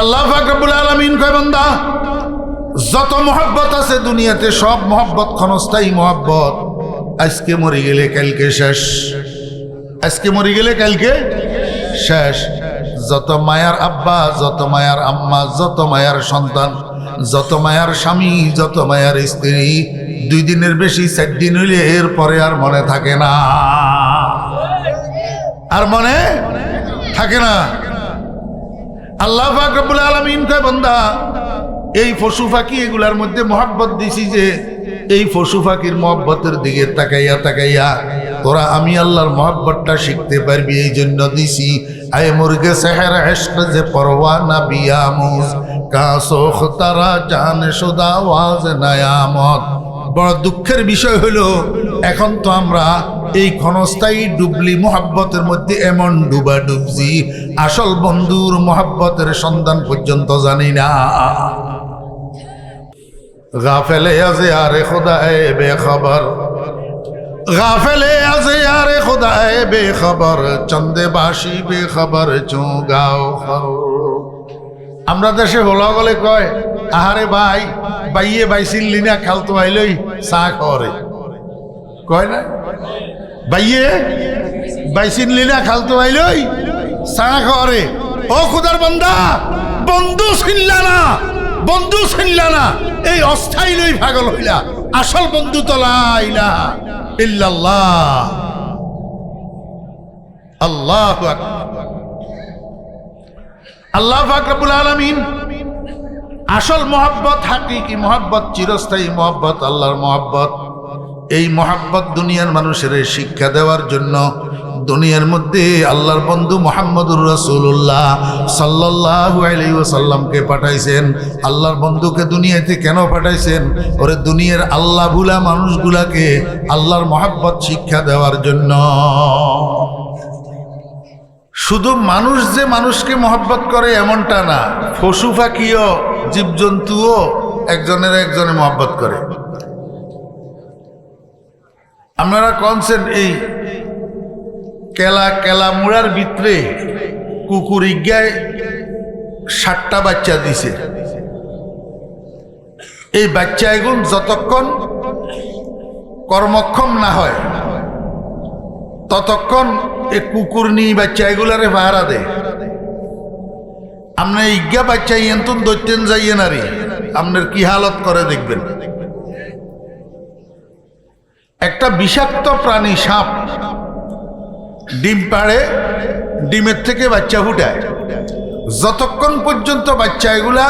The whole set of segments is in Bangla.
আল্লাহ পাক রব্বুল আলামিন কয় বান্দা যত মহব্বত আছে দুনিয়াতে সব মহব্বত ক্ষণস্থায়ী মহব্বত। আজকে মরে গেলে কালকে শেষ, আজকে মরে গেলে কালকে শেষ। যত মায়ার আব্বা, যত মায়ার আম্মা, যত মায়ার সন্তান, যত মায়ার স্বামী, যত মায়ার স্ত্রী, 2 দিনের বেশি 4 দিন হইলে এরপরে আর মনে থাকে না, আর মনে থাকে না। আল্লাহ পাক রব্বুল আলামিন কয় বান্দা এই পশু পাখি এগুলার মধ্যে মহব্বত দিছি যে এই পশু পাখির মহব্বতের দিকে তাকাইয়া তাকাইয়া তোরা আমি আল্লাহর মহব্বতটা শিখতে পারবি, এই জন্য দিছি। আয় মুরগে সেহের ইশক যে পরওয়ানা বিয়ামুজ কাসোখ তারা জান শুদা ওয়াজ নায়ামত। বড় দুঃখের বিষয় হলো এখন তো আমরা এই ক্ষণস্থায়ী ডুবলি মহব্বতের মধ্যে এমন ডুবা ডুবছি আসল বন্ধুর মহব্বতের সন্ধান পর্যন্ত জানি না। গাফেলে আজ ইয়ারে খুদায়ে বেখবর, গাফেলে আজ ইয়ারে খুদায়ে বেখবর, চন্দে বাসি বেখবর চুগাও। আমরা দেশে হলা গলে কয় আহারে ভাই বাইয়ে বাইছিলি না খালতো আইলই চা খাওয়ারে, কয় না বাইয়ে বাইছিলি না খালতো আইলই চা খাওয়ারে। ও খুদার বান্দা বন্ধু ছিনলা না, বন্ধু ছিনলা না, এই অস্থায়ী লই পাগল হইলা। আসল বন্ধু তো লা ইলাহা ইল্লাল্লাহ, আল্লাহু আকবার। আল্লাহ পাক রব্বুল আলামিন আসল মহব্বত, হাকিকি মহব্বত, চিরস্থায়ী মহব্বত, আল্লাহর মহব্বত, এই মহব্বত দুনিয়ার মানুষের শিক্ষা দেওয়ার জন্য দুনিয়ার মধ্যে আল্লাহর বন্ধু মুহাম্মদুর রাসূলুল্লাহ সাল্লাল্লাহু আলাইহি ওয়াসাল্লামকে পাঠাইছেন। আল্লাহর বন্ধুকে দুনিয়াতে কেন পাঠাইছেন? ওরে দুনিয়ার আল্লাহ ভুলা মানুষগুলাকে আল্লাহর মহব্বত শিক্ষা দেওয়ার জন্য। শুধু মানুষ যে মানুষকে মহব্বত করে এমনটা না, পশু পাখিও জীবজন্তুও একজনের একজনে মহব্বত করে। আপনারা কনসেন এই কেলা কেলা মুড়ার ভিতরে কুকুর ইজ্ঞায় 7টা বাচ্চা দিছে। এই বাচ্চা এগুন যতক্ষণ কর্মক্ষম না হয় ততক্ষণ এই কুকুর নিয়ে বাচ্চা এগুলারে পাহারা দেয়। আপনার ইজ্ঞা বাচ্চা ইয়ন্তন দৈত্যেন যাইয়ে নারী আপনার কি হালত করে দেখবেন। একটা বিষাক্ত প্রাণী সাপ ডিম পাড়ে, ডিমের থেকে বাচ্চা ফুটায়। যতক্ষণ পর্যন্ত বাচ্চা এগুলা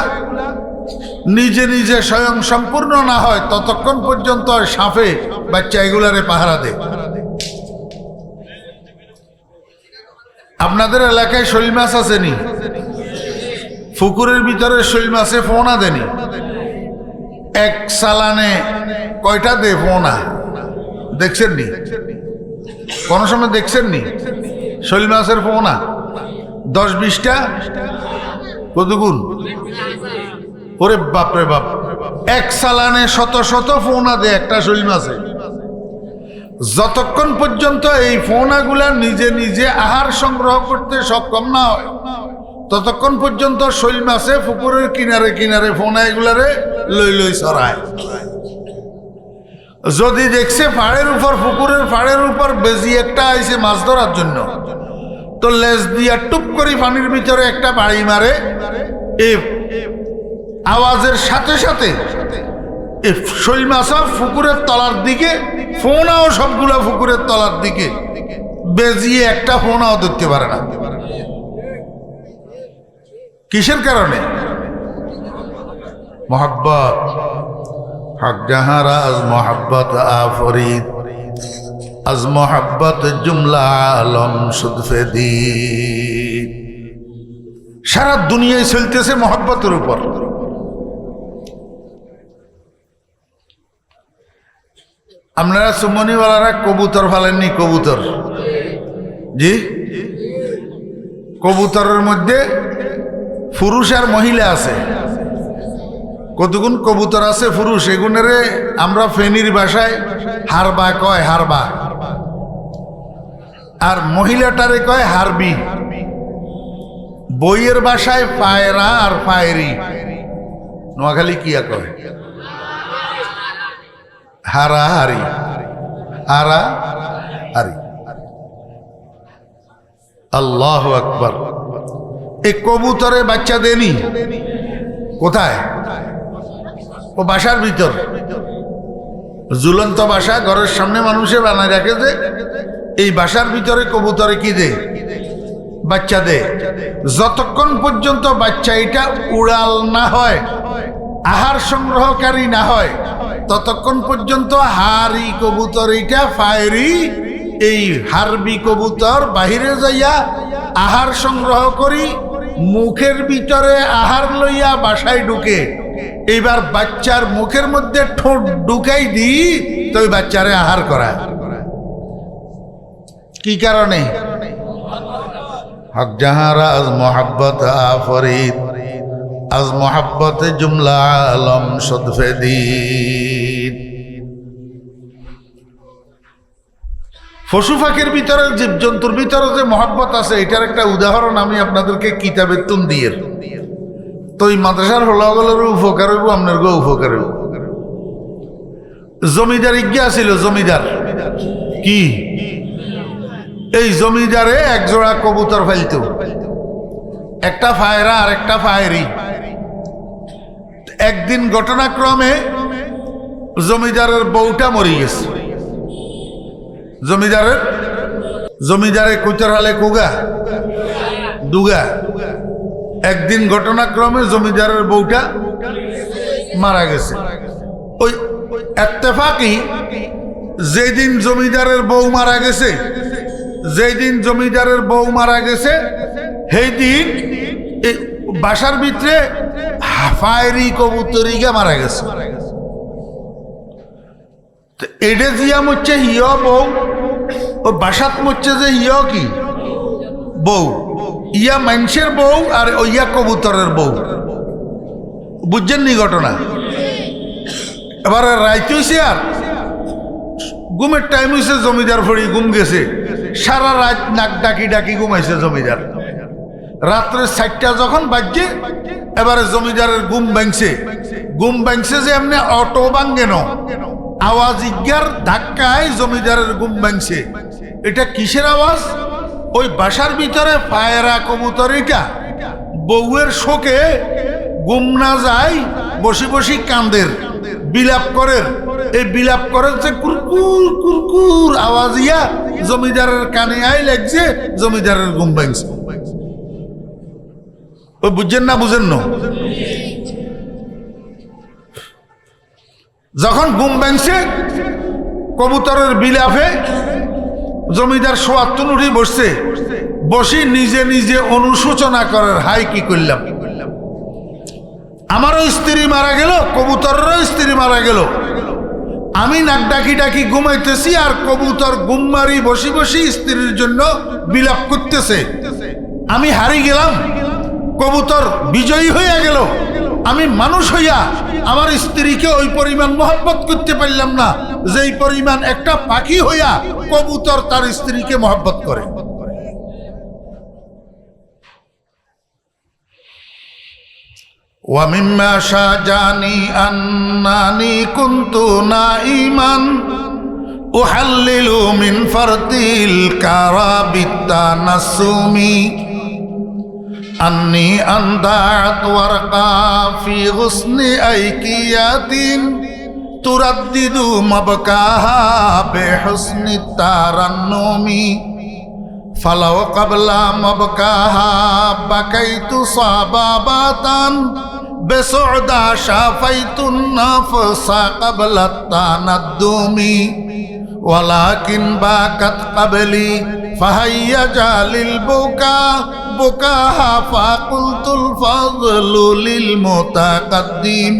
নিজে নিজে স্বয়ং সম্পূর্ণ না হয় ততক্ষণ পর্যন্ত সাপে বাচ্চা এগুলারে পাহারা দেয়। আপনাদের এলাকায় শৈল মাছ আসেনি? পুকুরের ভিতরে শৈল মাছে ফোনা দেনি? এক চালানে কয়টা দে ফোনা দেখছেন নি? কোন সময় দেখছেন নি শৈল মাছের ফোনা? 10-20টা কতগুণ? ওরে বাপরে বাপ, এক চালানে শত শত ফোনা দে একটা শৈল মাছে। যতক্ষণ পর্যন্ত এই ফোনাগুলা নিজে নিজে আহার সংগ্রহ করতে সক্ষম না হয় ততক্ষণ পর্যন্ত শৈল মাছে পুকুরের কিনারে কিনারে ফোনা এগুলারে লই লই ছড়ায়। যদি দেখছে পাড়ের উপর, পুকুরের পাড়ের উপর বেজি একটা আইছে মাছ ধরার জন্য, তো লেজ দিয়া টুপ করে পানির ভিতরে একটা বাড়ি মারে। এই আওয়াজের সাথে সাথে এই শৈল মাছা পুকুরের তলার দিকে, ফোনাও সবগুলা পুকুরের তলার দিকে, বেজিয়ে একটা ফোনাও ধরতে পারে না। কিসের কারণে? মোহাব্বত। হক জাহাঁ রাজ মোহাব্বত আফরিদ, আজ মোহাব্বত জুমলা আলম সুদফে দি। সারা দুনিয়ায় চলতেছে মোহাব্বতের উপর। আপনারা সুমনিওয়ালারা কবুতর ফালেননি? কবুতর, জি, কবুতরের মধ্যে পুরুষ আর মহিলা আছে। কতগুণ কবুতর আছে পুরুষ, এগুনেরে আমরা ফেনীর ভাষায় হারবা কয়, হারবা। আর মহিলাটারে কয় হারবি। বইয়ের ভাষায় পায়রা আর পায়রি, নোয়াখালী কি কয় হারাহারি, হারাহারি। আল্লাহু আকবার। এই কবুতরে বাচ্চা দেনি কোথায়? ও বাসার ভিতর, ঝুলন্ত বাসা ঘরের সামনে মানুষে বানায় রাখে, যে এই বাসার ভিতরে কবুতরে কি দে? বাচ্চা দে। যতক্ষণ পর্যন্ত বাচ্চা এটা উড়াল না হয়, আহার সংগ্রহকারী না হয়, ততক্ষণ পর্যন্ত হারি কবুতর এটা ফায়রি, এই হারবি কবুতর বাহিরে যাইয়া আহার সংগ্রহ করি, মুখের ভিতরে আহার লইয়া বাসায় ঢুকে, এইবার বাচ্চার মুখের মধ্যে ঠোঁট ঢুকাই দিই তো ওই বাচ্চারে আহার করা। কি কারণে? হক জাহারা আজ মোহাব্বত আফরিদ, আজ মোহাব্বত জুমলা আলম সদফেদিন। পশু পাখির ভিতরে, জীবজন্তুর ভিতরে যে মহব্বত আছে, এটার একটা উদাহরণ আমি আপনাদেরকে কিতাবের তুন দিয়ে, তো এই মাদ্রাসার হলাগলের উপকার হইব, আপনার গো উপকার হইব। জমিদার ইজ্ঞা ছিল, জমিদার কি এই জমিদারে এক জোড়া কবুতর ফেলত, একটা ফায়রা আর একটা ফায়রি। একদিন ঘটনাক্রমে জমিদারের বউটা মরি গেছে। জমিদারে কুচার হালে কুগা দুগা। একদিন ঘটনাক্রমে জমিদারের বউটা মারা গেছে। ওই ইত্তেফাকি যেদিন জমিদারের বউ মারা গেছে, যেদিন জমিদারের বউ মারা গেছে, সেই দিন বাসার ভিতরে ফায়রি কবুতরিগা মারা গেছে। এটা জিয়া মরছে হিয় বউ, ও বাসাত মরছে যে হিয় কি বউ, ইয়া মানুষের বউ আর ইয়া কবুতরের বউ। বুঝছেন নি ঘটনা? এবার রাইত হইছে, আর ঘুমের টাইম হয়েছে, জমিদার ফড়ি ঘুম গেছে, সারা রাত নাক ডাকি ডাকি ঘুমাইছে জমিদার। রাত্রে 4টা যখন বাজছে, এবারে জমিদারের ঘুম ভাঙছে যে এমনি অটো ভাঙ্গে ন, আওয়াজ ইজ্ঞার ধাক্কায় জমিদারের ঘুম ভাঙছে। এটা কিসের আওয়াজ? ওই বাসার ভিতরে পায়রা কবুতর এটা বউয়ের শোকে ঘুম না যায়, বসে বসে কান্দের, বিলাপ করের। এই বিলাপ করের যে কুরকুর কুরকুর আওয়াজ ইয়া জমিদারের কানে আই লাগছে, জমিদারের ঘুম ভাঙছে। ওই বুঝছেন না? বুঝেন না? যখন ঘুম ভাঙছে, কবুতরের বিলাপে জমিদার সোয়াত্তন উঠে বসছে, বসে নিজে নিজে অনুশোচনা করার, হাই কি করলাম, আমারও স্ত্রী মারা গেল, কবুতরেরও স্ত্রী মারা গেল, আমি নাক ডাকি ডাকি ঘুমাইতেছি, আর কবুতর ঘুম মারি বসে বসে স্ত্রীর জন্য বিলাপ করতেছে। আমি হারি গেলাম, কবুতর বিজয়ী হইয়া গেল, আমি মানুষ হইয়া আমার স্ত্রীকে ওই পরিমাণ মহব্বত করতে পারলাম না যেই পরিমাণ একটা পাখি হইয়া কবুতর তার স্ত্রীকে মহব্বত করে। وَمِمَّا شَاجَانِي أَنَّنِي كُنْتُ نَائِمًا أُحَلِّلُ مِنْ فَرْدِ الْكَرَى بِالتَّنَسُّمِ أَنِّي أَنْدَعْتُ وَرْقًا فِي غُصْنِ أَيْكِيَةٍ تُرَدِّدُ مَبْكَاهَا بِحُسْنِ التَّرَنُّمِ فَلَوْ قَبْلَ مَبْكَاهَا بَكَيْتُ صَبَابَةً بِسُعْدَى شَافَيْتُ النَّفْسَ قَبْلَ التَّنَدُّمِ وَلَكِنْ بَكَتْ قَبْلِي فَهَيَّجَ لِلْبُكَاءِ بُكَاهَا فَقُلْتُ الْفَضْلُ لِلْمُتَقَدِّمِ।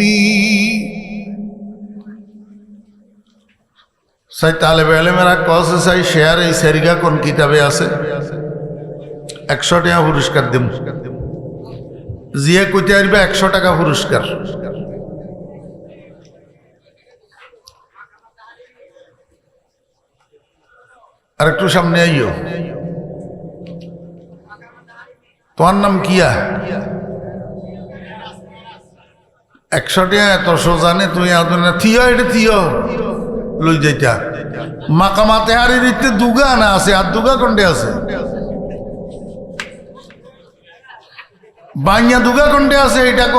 সাই তালেবে আলেমেরা কসে সাই শেয়ার এই সেরিগা কোন কিতাবে আছে? 100 টাকা পুরস্কার দিম। জিয়া কইতে আসবে 100 টাকা পুরস্কার। আর একটু সামনে আইও, তোমার নাম কিয়া? 100 টাকা এত সোজানে তুই থিয়, এটা থিয় লই যাইতা। মাকামাতে হারিতে দুগা না আছে, আর দুগা কন্ডে আছে, বাঙিয়া দুগা কন্ডে আছে, এটা ক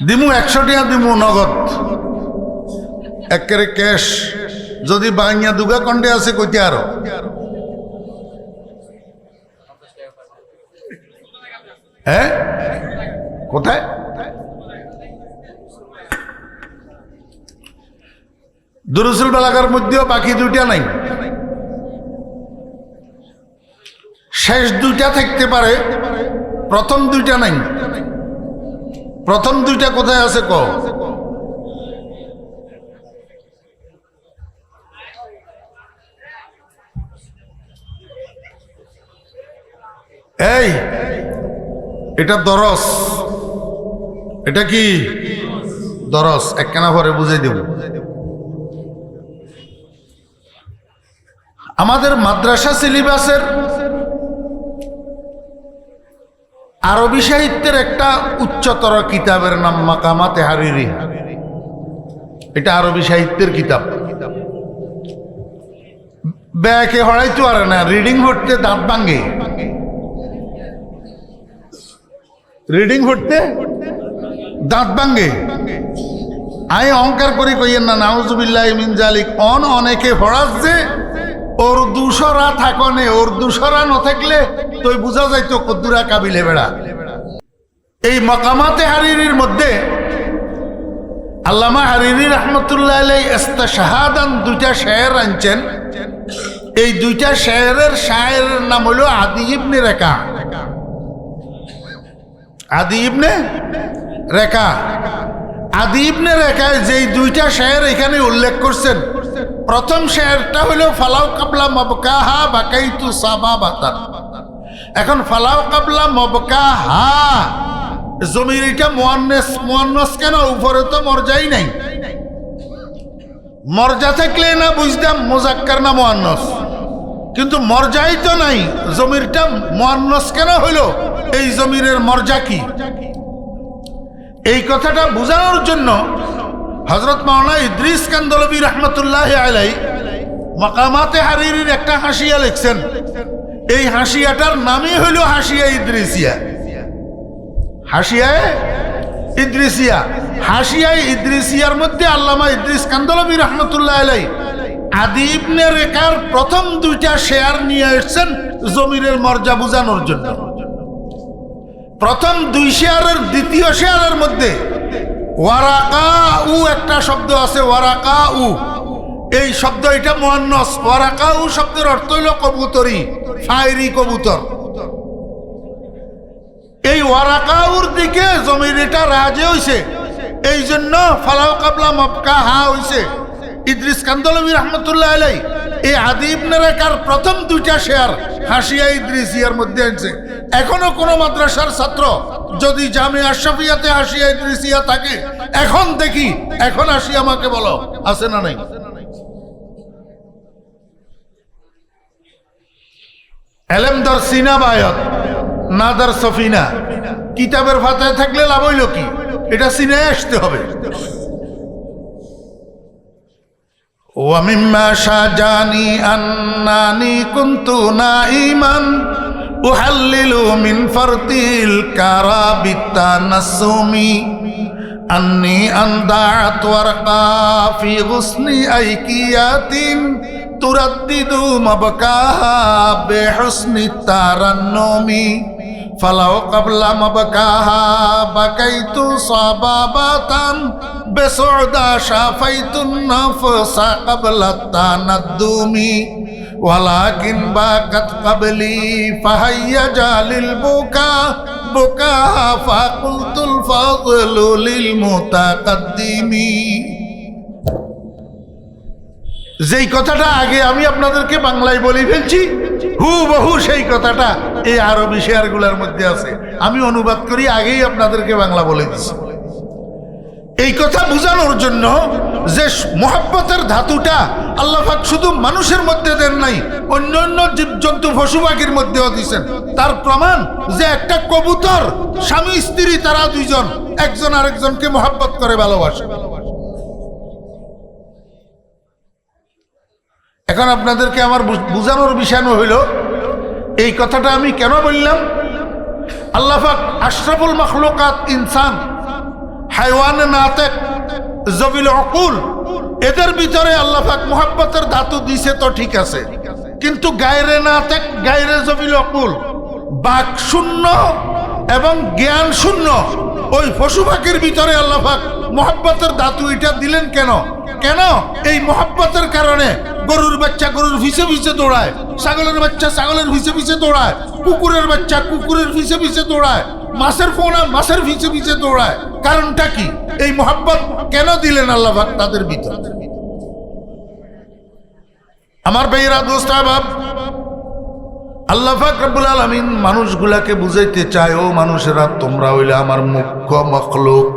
দিমু 100 টাকা দিমু নগদ একেবারে ক্যাশ। যদি বাঙিয়া দুগা কন্ডে আছে কইতে আরো হ্যাঁ কোথায়? দুরুসুল বালাগার মধ্যেও বাকি দুইটা নাই, শেষ দুইটা থাকতে পারে, প্রথম দুইটা নাই। প্রথম দুইটা কোথায় আছে ক? এই এটা দরস, এটা কি দরস? একখানা পরে বুঝাই দেব। আমাদের মাদ্রাসা সিলেবাসের আরবি সাহিত্যের একটা উচ্চতর কিতাবের নাম মাকামাতে হারিরি। এটা আরবি সাহিত্যের কিতাব। ব্যাকে হড়াইতে পারে না, রিডিং পড়তে দাঁত ভাঙ্গে, রিডিং পড়তে দাঁত ভাঙ্গে। আই অহংকার করি কইয়েন না, নাউজুবিল্লাহ মিন জালিক। অনেকে পড়াচ্ছে ওর দুশরা থাকনে, ওর দুশরা ন থাকলে তুই বুঝা যাইতো কদ্দুরা কাবিলে বেড়া। এই মাকামাতে হারিরির মধ্যে আল্লামা হারিরি রহমতুল্লাহ আলাইহি ইস্তাশহাদান দুইটা শের আনছেন। এই দুইটা শেরের শায়েরের নাম হলো আদি ইবনে রেকা। আদি ইবনে রেকা, আদি ইবনে রেকায় যেই দুইটা শের এখানে উল্লেখ করছেন, প্রথম শেরটা হলো ফালাউ কাবলা মবকাহা বাকাইতু সাবাবাতান। এখন ফালাউ কাবলা মবকাহা জমির এটা মুয়ান্নাস, মুয়ান্নাস কেন? উপরে তো মরজাই নাই। মরজা থাকলে না বুঝতাম মুজাক্কার না মুয়ান্নাস, কিন্তু মরজাই তো নাই। জমিরটা মুয়ান্নাস কেন হইল? এই জমিরের মরজা কি? এই কথাটা বোঝানোর জন্য হযরত মাওলানা ইদ্রিস কান্দলবী রহমতুল্লাহ আলাইহি মাকামাতে হারিরির একটা হাসিয়া লিখছেন। এই হাসিয়াটার নামই হইল হাসিয়া ইদ্রিসিয়া। হাসিয়া ইদ্রিসিয়া, হাসিয়া ইদ্রিসিয়ার মধ্যে আল্লামা ইদ্রিস কান্দলবী রহমতুল্লাহ আলাইহি আদি ইবনে রেকার প্রথম দুইটা শেয়ার নিয়ে এসেছেন জমিরের মর্যাদা বোঝানোর জন্য। প্রথম দুই শেয়ারের দ্বিতীয় শেয়ারের মধ্যে ওয়ারাকা উ একটা শব্দ আছে, ওয়ারাকা উ। এই শব্দ এটা মুয়ান্নাস। ওয়ারাকা উ শব্দের অর্থ হইল কবুতরি, ফায়রি কবুতর। এই ওয়ারাকা উর দিকে জমির এটা রাজে হইছে, এই জন্য ফালাউ কাবলা মবকা হা হইছে। ইদ্রিস কান্দলবী রহমতুল্লাহ আলাইহি এই আদি ইবনে রেকার প্রথম দুইটা শেয়ার হাসিয়া ইদ্রিসিয়ার মধ্যে আনছে। এখনো কোন মাদ্রাসার ছাত্র যদি জামিয়া আশরাফিয়াতে হাসিয়া ইদ্রিসিয়া থাকে, এখন দেখি, এখন আসি আমাকে বলো আছে না নাই? এলেম দর সিনা বায়ত না দর সফিনা। কিতাবের ফাতায় থাকলে লাভ হইল কি? এটা সিনায় আসতে হবে। ومما شاجاني أنني كنت نائما أحلل من فرط الكرى بالتنسم أني أندعت ورقا في غصن أيكيات تردد مبكاها بحسن الترنم فلو قبل مبكاها بكيت صبابة بسعدا شافيت النفس قبل التندم ولكن باقت قبلي فهيج للبكاء بكاها فقلت الفضل للمتقدم। যেই কথাটা আগে আমি আপনাদেরকে বাংলায় বলে ফেলছি, হুবহু সেই কথাটা এই আরবি শেয়ারগুলোর মধ্যে আছে। আমি অনুবাদ করি আগেই আপনাদেরকে বাংলা বলে দিচ্ছি। এই কথা বোঝানোর জন্য যে মোহাব্বতের ধাতুটা আল্লাহ পাক শুধু মানুষের মধ্যে দেন নাই, অন্য অন্য জীবজন্তু পশু পাখির মধ্যেও দিয়েছেন। তার প্রমাণ যে একটা কবুতর স্বামী স্ত্রী তারা দুইজন একজন আরেকজনকে মোহাব্বত করে ভালোবাসে। এখন আপনাদেরকে আমার বুঝানোর বিষয় হইল এই কথাটা আমি কেন বললাম। আল্লাহ পাক আশরাফুল মাখলুকাত ইনসান, হাইওয়ান নাতিক, জবিল উকুল, এদের ভিতরে আল্লাহ পাক মুহাব্বতের ধাতু দিছে তো ঠিক আছে, কিন্তু গায়রে নাতিক, গায়রে জবিল উকুল, বাক শূন্য এবং জ্ঞান শূন্য ওই পশু পাখির ভিতরে আল্লাহ পাক মুহাব্বতের ধাতু এটা দিলেন কেন? কেন? এই মুহাব্বতের কারণে গরুর বাচ্চা গরুর পিছে পিছে দৌড়ায়, ছাগলের বাচ্চা ছাগলের পিছে পিছে দৌড়ায়, কুকুরের বাচ্চা কুকুরের পিছে পিছে দৌড়ায়, মাছের ফোনা মাছের পিছে পিছে দৌড়ায়। কারণটা কি? এই মুহাব্বত কেন দিলেন আল্লাহ পাক তাদের ভিতরে? আমার ভাইয়েরা, দোস্ত আহবাব, আল্লাহ পাক রব্বুল আলামিন মানুষগুলাকে বুঝাইতে চায়, ও মানুষেরা তোমরা হইলে আমার মুখ্য মখলুক,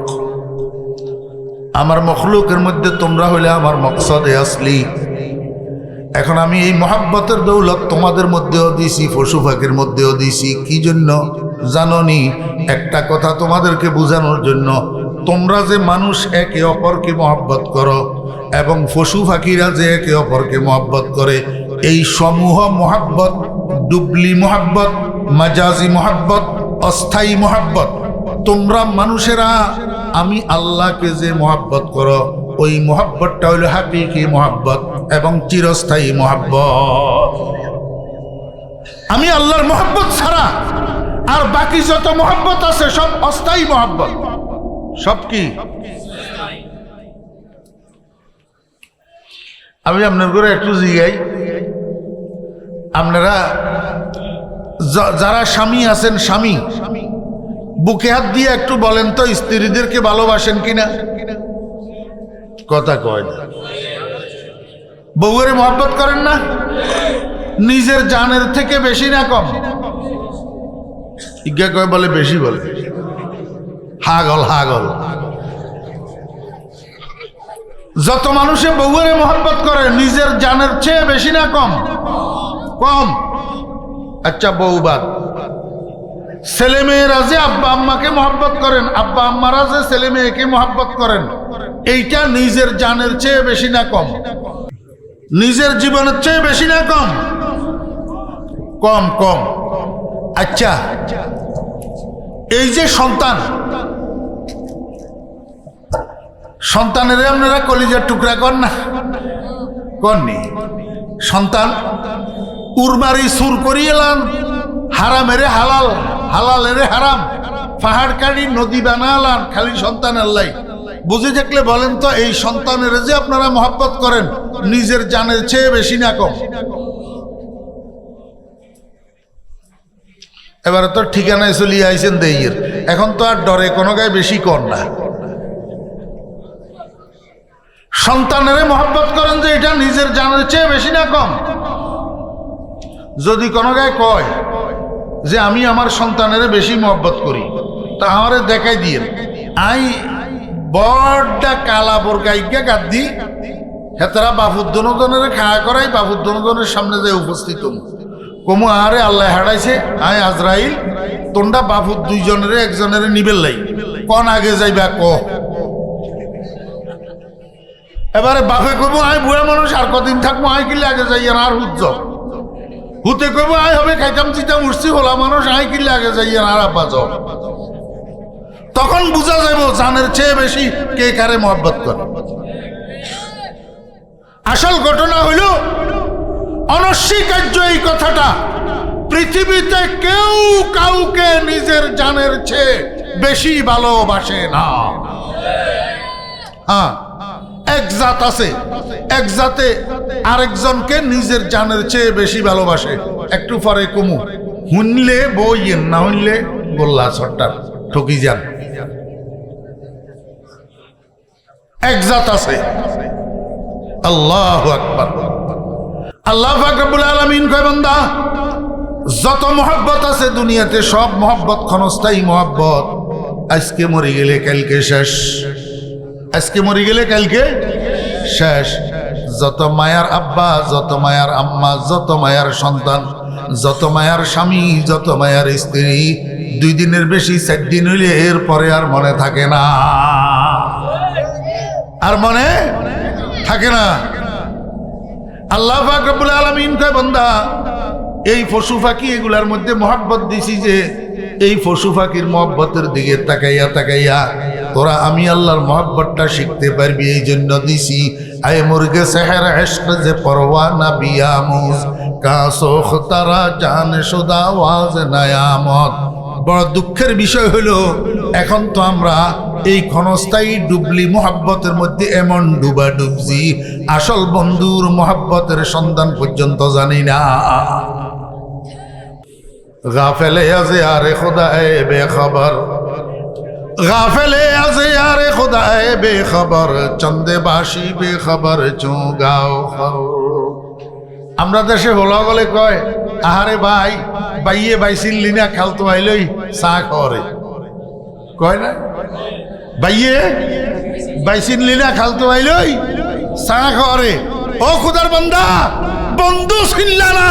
আমার মখলুকের মধ্যে তোমরা হইলে আমার মকসদে আসলি। এখন আমি এই মহাব্বতের দৌলত তোমাদের মধ্যেও দিছি, পশু পাখির মধ্যেও দিছি। কি জন্য জাননি? একটা কথা তোমাদেরকে বোঝানোর জন্য। তোমরা যে মানুষ একে অপরকে মহব্বত করো এবং পশু পাখিরা যে একে অপরকে মহব্বত করে, এই সমূহ মহাব্বত, ডুবলি মহাব্বত, মাজাজি মহাব্বত, অস্থায়ী মহাব্বত, তোমরা মানুষেরা আমি আল্লাহকে যে মহাব্বত করো ওই মহাব্বতটা হইল হাকিকি মহাব্বত এবং চিরস্থায়ী মহাব্বত। আমি আল্লাহর মহাব্বত ছাড়া আর বাকি যত মহাব্বত আছে সব অস্থায়ী মহাব্বত। সব কি? আমি আপনার করে একটু জিগাই, আপনারা যারা স্বামী আছেন, স্বামী বুকে হাত দিয়ে একটু বলেন তো স্ত্রীদেরকে ভালোবাসেন কিনা? কথা কয় না। বউয়ের মহব্বত করেন না? নিজের জানের থেকে বেশি না কম? ইজ্ঞা কয় বলে বেশি, বলে হাগল হাগল। যত মানুষে বউয়ের মহব্বত করে নিজের জানের চেয়ে বেশি না কম? কম। আচ্ছা বউ বাদ, ছেলে মেয়েরা যে আব্বা আম্মাকে মহব্বত করেন, আব্বা আম্মারা যে ছেলে মেয়েকে মহব্বত করেন, এইটা নিজের জানের চেয়ে বেশি না কম? নিজের জীবনের চেয়ে বেশি না কম? কম কম। আচ্ছা এই যে সন্তান, সন্তানের আপনারা কলিজার টুকরা কর না? করনি? সন্তান উরমারি সুর করিয়েলাম, হারামেরে হালাল, হালালেরে হারাম, পাহাড় কাটি নদী বানালাম খালি সন্তানের লাই। বুঝে থাকলে বলেন তো এই সন্তানের যে আপনারা মহব্বত করেন নিজের জানের চেয়ে বেশি না কম? এবারে তো ঠিকানায় চলিয়ে আইছেন দেইয়ের, এখন তো আর ডরে কোনো গায়ে বেশি কর না। সন্তানের মহব্বত করেন যে এটা নিজের জানের চেয়ে বেশি না কম? যদি কোনো গায়ে কয় যে আমি আমার সন্তানের বেশি মহব্বত করি, তা আমারে দেখাই দিয়ে আই বড়টা কালা বোরকাইকে গাদ দি হেতারা বাবুদ্দনজনের খাওয়া করাই বাবুদ্দনজনের সামনে যে উপস্থিত কমু আরে আল্লাহ হারাইছে আয় আজরাইল তোমরা বাবুর দুইজনের একজনের নিবেল লাই কন আগে যাইবা ক। এবারে বাপে কব আয় বুড়া মানুষ আর কদিন থাকবো, আয় কিলে আগে যাই আর হুজ্জ হুতে কব আয় হবে খাইতাম চিতাম উঠছি হলা মানুষ, আয় কিলে আগে যাই আর আব্বা যাও। তখন বুঝা যাইব জানের চেয়ে বেশি কে কারে মহব্বত করে। আসল ঘটনা হইল অনস্বীকার্য এই কথাটা, পৃথিবীতে কেউ কাউকে নিজের জানের চেয়ে বেশি ভালোবাসে না। হ্যাঁ এক জাত আছে, এক জাতে আরেকজনকে নিজের জানের চেয়ে বেশি ভালোবাসে। একটু পরে কমু শুনলে বইয়েন, না শুনলে গোল্লা ছট্টার ঠকি যান। এক জাত আছে। আল্লাহু আকবার। আল্লাহ পাক রব্বুল আলামিন কয় বান্দা যত মহব্বত আছে দুনিয়াতে সব মহব্বত ক্ষণস্থায়ী মহব্বত। আজকে মরে গেলে কালকে শেষ, আজকে মরে গেলে কালকে শেষ। যত মায়ার আব্বা, যত মায়ার আম্মা, যত মায়ার সন্তান, যত মায়ার স্বামী, যত মায়ার স্ত্রী, 2 দিনের বেশি 4 দিন হইলে এরপরে আর মনে থাকে না, আর মনে থাকে না। আল্লাহ পাক রব্বুল আলামিন কয় বান্দা এই পশু পাখি এগুলার মধ্যে মহব্বত দিছি যে এই পশু পাখির মহব্বতের দিকে তাকাইয়া তাকাইয়া তোরা আমি আল্লাহর মহব্বতটা শিখতে পারবি, এই জন্য দিছি। আয় মুর্গে সেহের ইশক যে পরওয়ানা বিয়ামুজ কাসোখ তারা জান শুদা ওয়াজ নায়ামত। বড় দুঃখের বিষয় হলো এখন তো আমরা এই ক্ষণস্থায়ী ডুবলি মহব্বতের মধ্যে এমন ডুবা ডুবছি, আসল বন্ধুর মহব্বতের সন্ধান পর্যন্ত জানি না। গাফেলে আজ ইয়ারে খুদায়ে বেখবর, গাফেলে আজ ইয়ারে খুদায়ে বেখবর, চন্দে বাসি বেখবর চু গাও খাও। আমরা দেশে হলা বলে কয় আহারে ভাই বাইয়ে বাইছিলি না খালতো আইলই চা খাওয়ারে, কয় না বাইয়ে বাইছিলি না খালতো আইলই চা খাওয়ারে। ও খুদার বান্দা, বন্ধু ছিনলা না,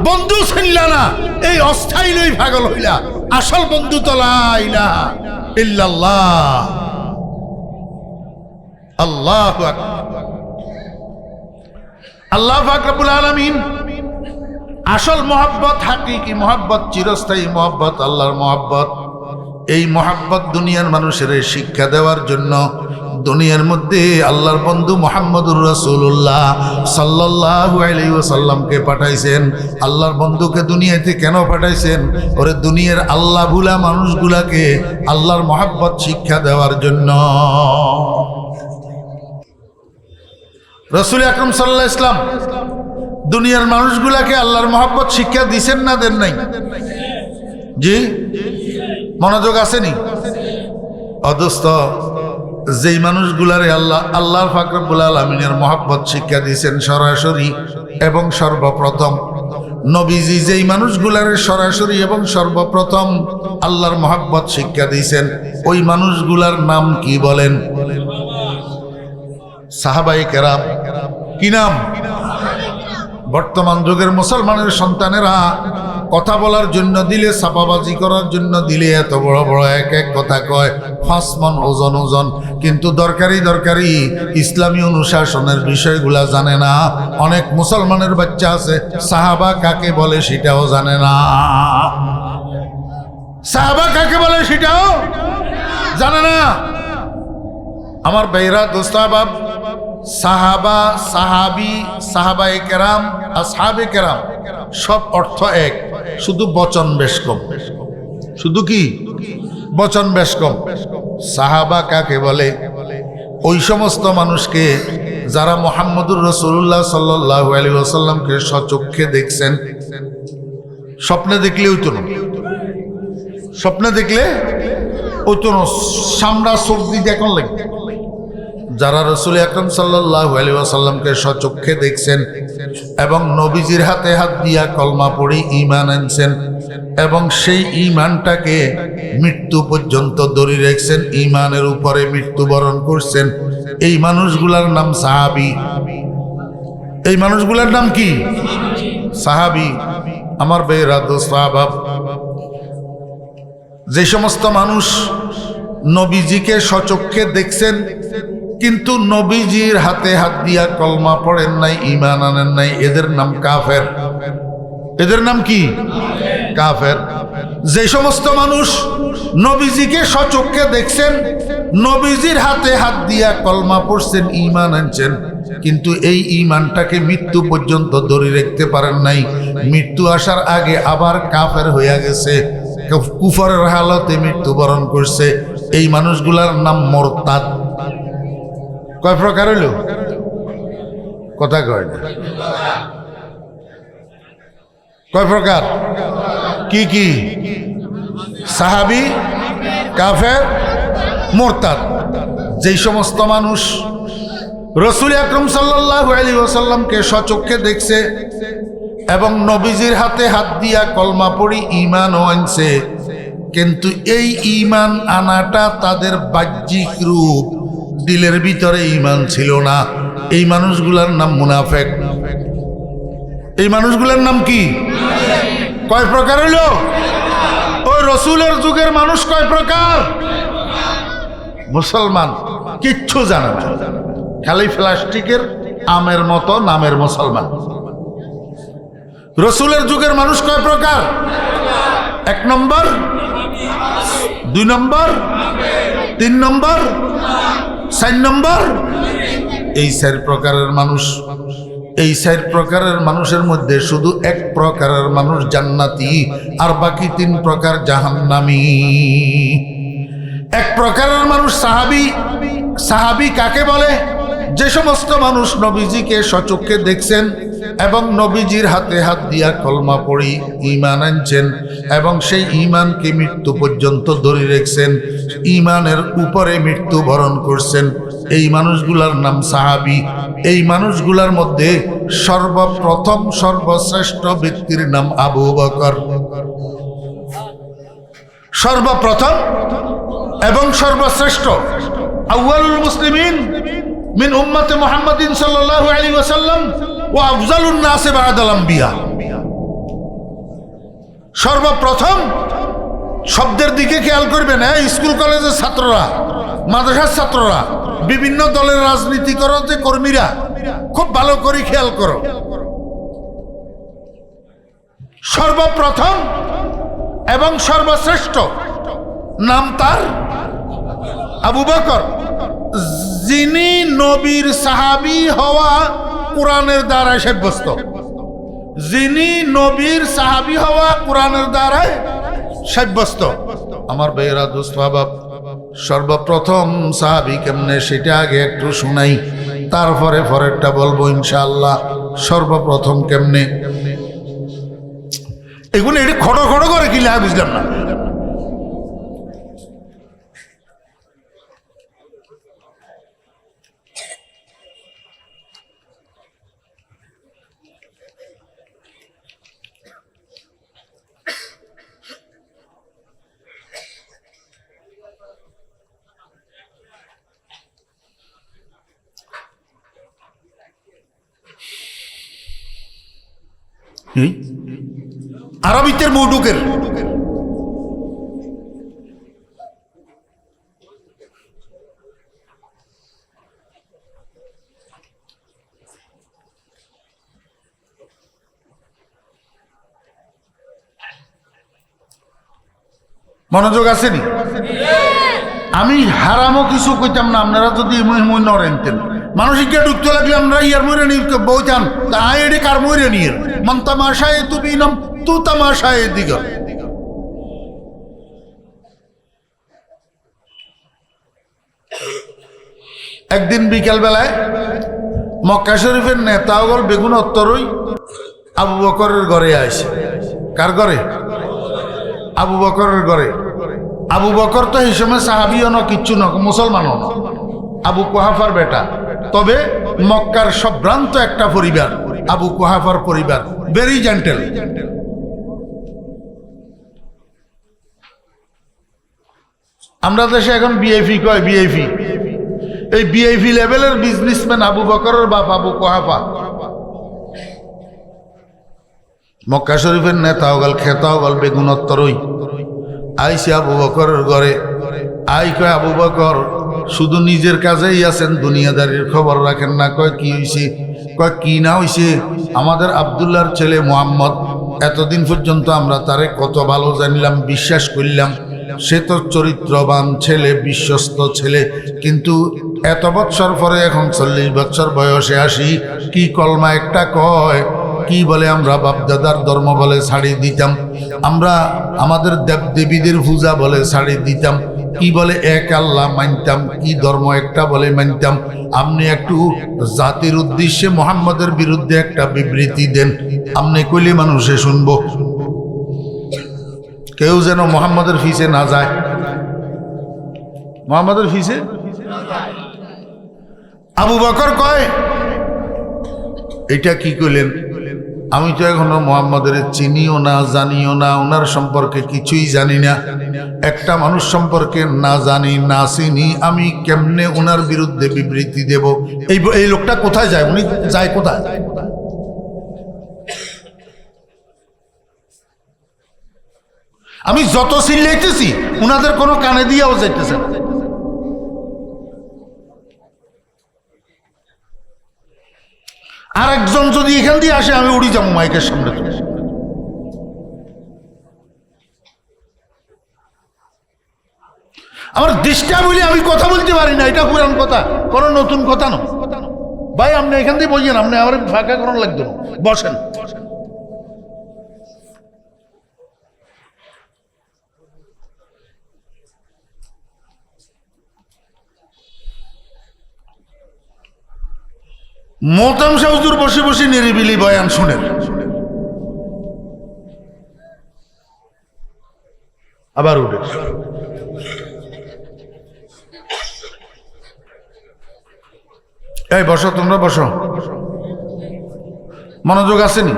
বন্ধু ছিনলা না, এই অস্থায়ী লই পাগল হইলা, আসল বন্ধু তো লা ইলাহা ইল্লাল্লাহ। আল্লাহু আকবার। আল্লাহ পাক রব্বুল আলামিন আসল মহব্বত, হাকিকি মহব্বত, চিরস্থায়ী মহব্বত, আল্লাহর মহব্বত, এই মহব্বত দুনিয়ার মানুষের শিক্ষা দেওয়ার জন্য দুনিয়ার মধ্যে আল্লাহর বন্ধু মুহাম্মদুর রাসূলুল্লাহ সাল্লাল্লাহু আলাইহি ওয়াসাল্লামকে পাঠাইছেন। আল্লাহর বন্ধুকে দুনিয়াতে কেন পাঠাইছেন? ওরে দুনিয়ার আল্লাহ ভুলা মানুষগুলাকে আল্লাহর মহব্বত শিক্ষা দেওয়ার জন্য। রাসূল আকরাম সাল্লাল্লাহু আলাইহি ওয়াসাল্লাম দুনিয়ার মানুষগুলাকে আল্লাহর মহব্বত শিক্ষা দিছেন না দেন নাই? জি, মনোযোগ আসেনি? অদস্ত যেই মানুষগুলারে আল্লাহর পাক রব্বুল আলামিনের মহব্বত শিক্ষা দিয়েছেন সরাসরি এবং সর্বপ্রথম, নবীজি যেই মানুষগুলারে সরাসরি এবং সর্বপ্রথম আল্লাহর মহব্বত শিক্ষা দিয়েছেন ওই মানুষগুলার নাম কি বলেন? সাহাবায়ে কেরাম। কি নাম? বর্তমান যুগের মুসলমানের সন্তানেরা কথা বলার জন্য দিলে, ছাপাবাজি করার জন্য দিলে এত বড় বড় এক এক কথা কয়, 5 মণ ওজন ওজন, কিন্তু দরকারি দরকারি ইসলামী অনুশাসনের বিষয়গুলা জানে না। অনেক মুসলমানের বাচ্চা আছে সাহাবা কাকে বলে সেটাও জানে না, সাহাবা কাকে বলে সেটাও জানে না। আমার ভাইরা, দোস্তাবাব, সাহাবা, সাহাবি, সাহাবায়ে কেরাম, আসহাবে কেরাম সব অর্থ এক, শুধু বচন বেশ কম। শুধু কি বচন বেশ কম। সাহাবা কাকে বলে? ওই সমস্ত মানুষকে যারা মুহাম্মদুর রাসূলুল্লাহ সাল্লাল্লাহু আলাইহি ওয়াসাল্লামকে সচক্ষে দেখছেন। স্বপ্নে দেখলে ওই তো না, স্বপ্নে দেখলে ওই তো না, সামরা চোখ দিয়ে দেখুন লাগে। যারা রাসূল আকরাম সাল্লাল্লাহু আলাইহি ওয়াসাল্লামকে সচক্ষে দেখছেন এবং নবীজির হাতে হাত দিয়া কলমা পড়ে ঈমান আনছেন এবং সেই ঈমানটাকে মৃত্যু পর্যন্ত ধরে রেখেছেন, ঈমানের উপরে মৃত্যুবরণ করছেন, এই মানুষগুলার নাম সাহাবী। এই মানুষগুলার নাম কি? সাহাবী। আমার ভাইরা, দোস্তাবাব, যে সমস্ত মানুষ নবীজিকে সচক্ষে দেখছেন কিন্তু নবীজির হাতে হাত দিয়া কলমা পড়েন নাই, ঈমান আনেন নাই, এদের নাম কাফের। এদের নাম কি? কাফের। যে সমস্ত মানুষ নবীজিকে সচক্ষে দেখছেন, নবীজির হাতে হাত দিয়া কলমা পড়ছেন, ঈমান আনছেন, কিন্তু এই ঈমানটাকে মৃত্যু পর্যন্ত ধরে রাখতে পারেন নাই, মৃত্যু আসার আগে আবার কাফের হইয়া গেছে, কুফরের হালতে মৃত্যুবরণ করছে, এই মানুষগুলার নাম মুরতাদ। কয় প্রকার হইল? কথা কয় না। কয় প্রকার? কি কি? সাহাবী, কাফের, মুরতাদ। যেই সমস্ত মানুষ রাসূল আকরাম সাল্লাল্লাহু আলাইহি ওয়াসাল্লামকে সচক্ষে দেখছে এবং নবীজির হাতে হাত দিয়া কলমা পড়ি ঈমানও আনছে, কিন্তু এই ঈমান আনাটা তাদের বাহ্যিক রূপ, দিলের ভিতরে ঈমান ছিল না। এই মানুষগুলার নাম মুনাফেক। এই মানুষগুলার নাম কি? কয় প্রকার হইল? ওই রসুলের যুগের মানুষ কয় প্রকার? মুসলমান কিচ্ছু জানে না, খালি প্লাস্টিকের আমের মতো নামের মুসলমান। রসুলের যুগের মানুষ কয় প্রকার? 1 নম্বর, 2 নম্বর, 3 নম্বর, 4 নম্বর। এই 4 প্রকারের মানুষ। এই 4 প্রকারের মানুষের মধ্যে শুধু 1 প্রকারের মানুষ জান্নাতি, আর বাকি 3 প্রকার জাহান্নামী। 1 প্রকারের মানুষ সাহাবী। সাহাবী কাকে বলে? যে সমস্ত মানুষ নবীজিকে সচক্ষে দেখছেন এবং নবীজির হাতে হাত দিয়া কলমা পড়ি ঈমান আনছেন এবং সেই ঈমানকে মৃত্যু পর্যন্ত ধরে রেখেছেন, ঈমানের উপরে মৃত্যু বরণ করছেন, এই মানুষগুলার নাম সাহাবী। এই মানুষগুলার মধ্যে সর্বপ্রথম সর্বশ্রেষ্ঠ ব্যক্তির নাম আবু বকর। সর্বপ্রথম এবং সর্বশ্রেষ্ঠ, আউয়ালুল মুসলিমিন মিন উম্মতে মুহাম্মাদিন সাল্লাল্লাহু আলাইহি ওয়াসাল্লাম ওয়া আফজালুন নাসি বা'দাল আম্বিয়া। সর্বপ্রথম শব্দের দিকে খেয়াল করবেন। স্কুল কলেজের ছাত্ররা, মাদ্রাসার ছাত্ররা, বিভিন্ন দলের রাজনীতি করো যে কর্মীরা, খুব ভালো করে খেয়াল করো। সর্বপ্রথম এবং সর্বশ্রেষ্ঠ নাম তার আবু বকর, যিনি নবীর সাহাবী হওয়া কোরআনের দ্বারায় সাব্যস্ত। যিনি নবীর সাহাবী হওয়া কোরআনের দ্বারায় সাব্যস্ত। আমার ভাইয়েরা, দোস্ত বাবা, সর্বপ্রথম সাহাবী কেমনে সেটা আগে একটু শুনাই, তারপরে পরেরটা বলবো ইনশাআল্লাহ। সর্বপ্রথম কেমনে এগুলো এটা খড়ো খড়ো করে কি লাগে বুঝলাম না। আরবিতের মৌডুকের মনোযোগ আসেনি? আমি হারামও কিছু কইতাম না, আপনারা যদি নরেনতেন। মানুষকে ঢুকতে লাগলে আমরা ইয়ার মরে নিয়ে বইতাম, তা এডি কার মরে নিয়ে মন তামাশায় তুমি নাম তু তামাশায় দিগ। একদিন বিকেল বেলায় মক্কা শরীফের নেতাগল বেগুন উত্তরই আবু বকরের ঘরে আসে। কার ঘরে? আবু বকরের ঘরে। আবু বকর তো এই সময় সাহাবিও না, কিচ্ছু না, মুসলমানও না, আবু কুহাফার বেটা। তবে মক্কার সম্ভ্রান্ত একটা পরিবার, আবু কুহাফার পরিবার, ভেরি জেন্টেল। আমরা দেশে এখন বিআইপি কয়, বিআইপি। এই বিআইপি লেভেলের বিজনেসম্যান আবু বকরের বাপ আবু কুহাফা। মক্কা শরীফের নেতা হগল, খেতা হগল, বেগুনত্তরই আইসে আবু বকরের ঘরে। আই কয় আবু বকর শুধু নিজের কাজেই আছেন, দুনিয়াদারির খবর রাখেন না। কয় কি হইছে? কয় কি না হইছে? আমাদের আব্দুল্লাহর ছেলে মুহাম্মদ, এতদিন পর্যন্ত আমরা তারে কত ভালো জানিলাম, বিশ্বাস করলাম, সে তো চরিত্রবান ছেলে, বিশ্বস্ত ছেলে, কিন্তু এত বৎসর পরে এখন 40 বৎসর বয়সে আসি, কি কলমা একটা কয়, কি বলে আমরা বাপদাদার ধর্ম বলে ছাড়ি দিতাম, আমরা আমাদের দেবদেবীদের পূজা বলে ছাড়ি দিতাম, কি বলে এক আল্লাহ মানতাম, কি ধর্ম একটা বলে মানতাম। আপনি একটু জাতির উদ্দেশ্যে মুহাম্মদের বিরুদ্ধে একটা বিবৃতি দেন, আপনি কইলে মানুষে শুনবো। কেউ যেন মুহাম্মদের ফিসে না যায়, মুহাম্মদের ফিসে। আবু বকর কয় এটা কি কইলেন? আমি তো এখনো মোহাম্মদের চিনিও না, জানিও না, ওনার সম্পর্কে কিছুই জানি না। একটা মানুষ সম্পর্কে না জানি না চিনি, আমি কেমনে ওনার বিরুদ্ধে বিবৃতি দেব? এই লোকটা কোথায় যায়? উনি যায় কোথায়? আমি যত চিল্লাইতেছি উনাদের কোনো কানে দিয়েও যাইতেছে না। আর একজন যদি এখান দিয়ে আসে আমি উড়ি যাবো মাইকের সামনে। আমার ডিস্টার্ব হইলে আমি কথা বলতে পারি না, এটা পুরান কথা, কোনো নতুন কথা না। ভাই আপনি এখান দিয়ে বলছেন, আপনি আমার ফাঁকা করানো লাগতো না, বসেন। মোহতাম শাহ হুজুর বসে বসে নিরিবিলি বয়ান শুনেন, আবার উঠে এই বসো, তোমরা বসো, মনোযোগ আসেনি?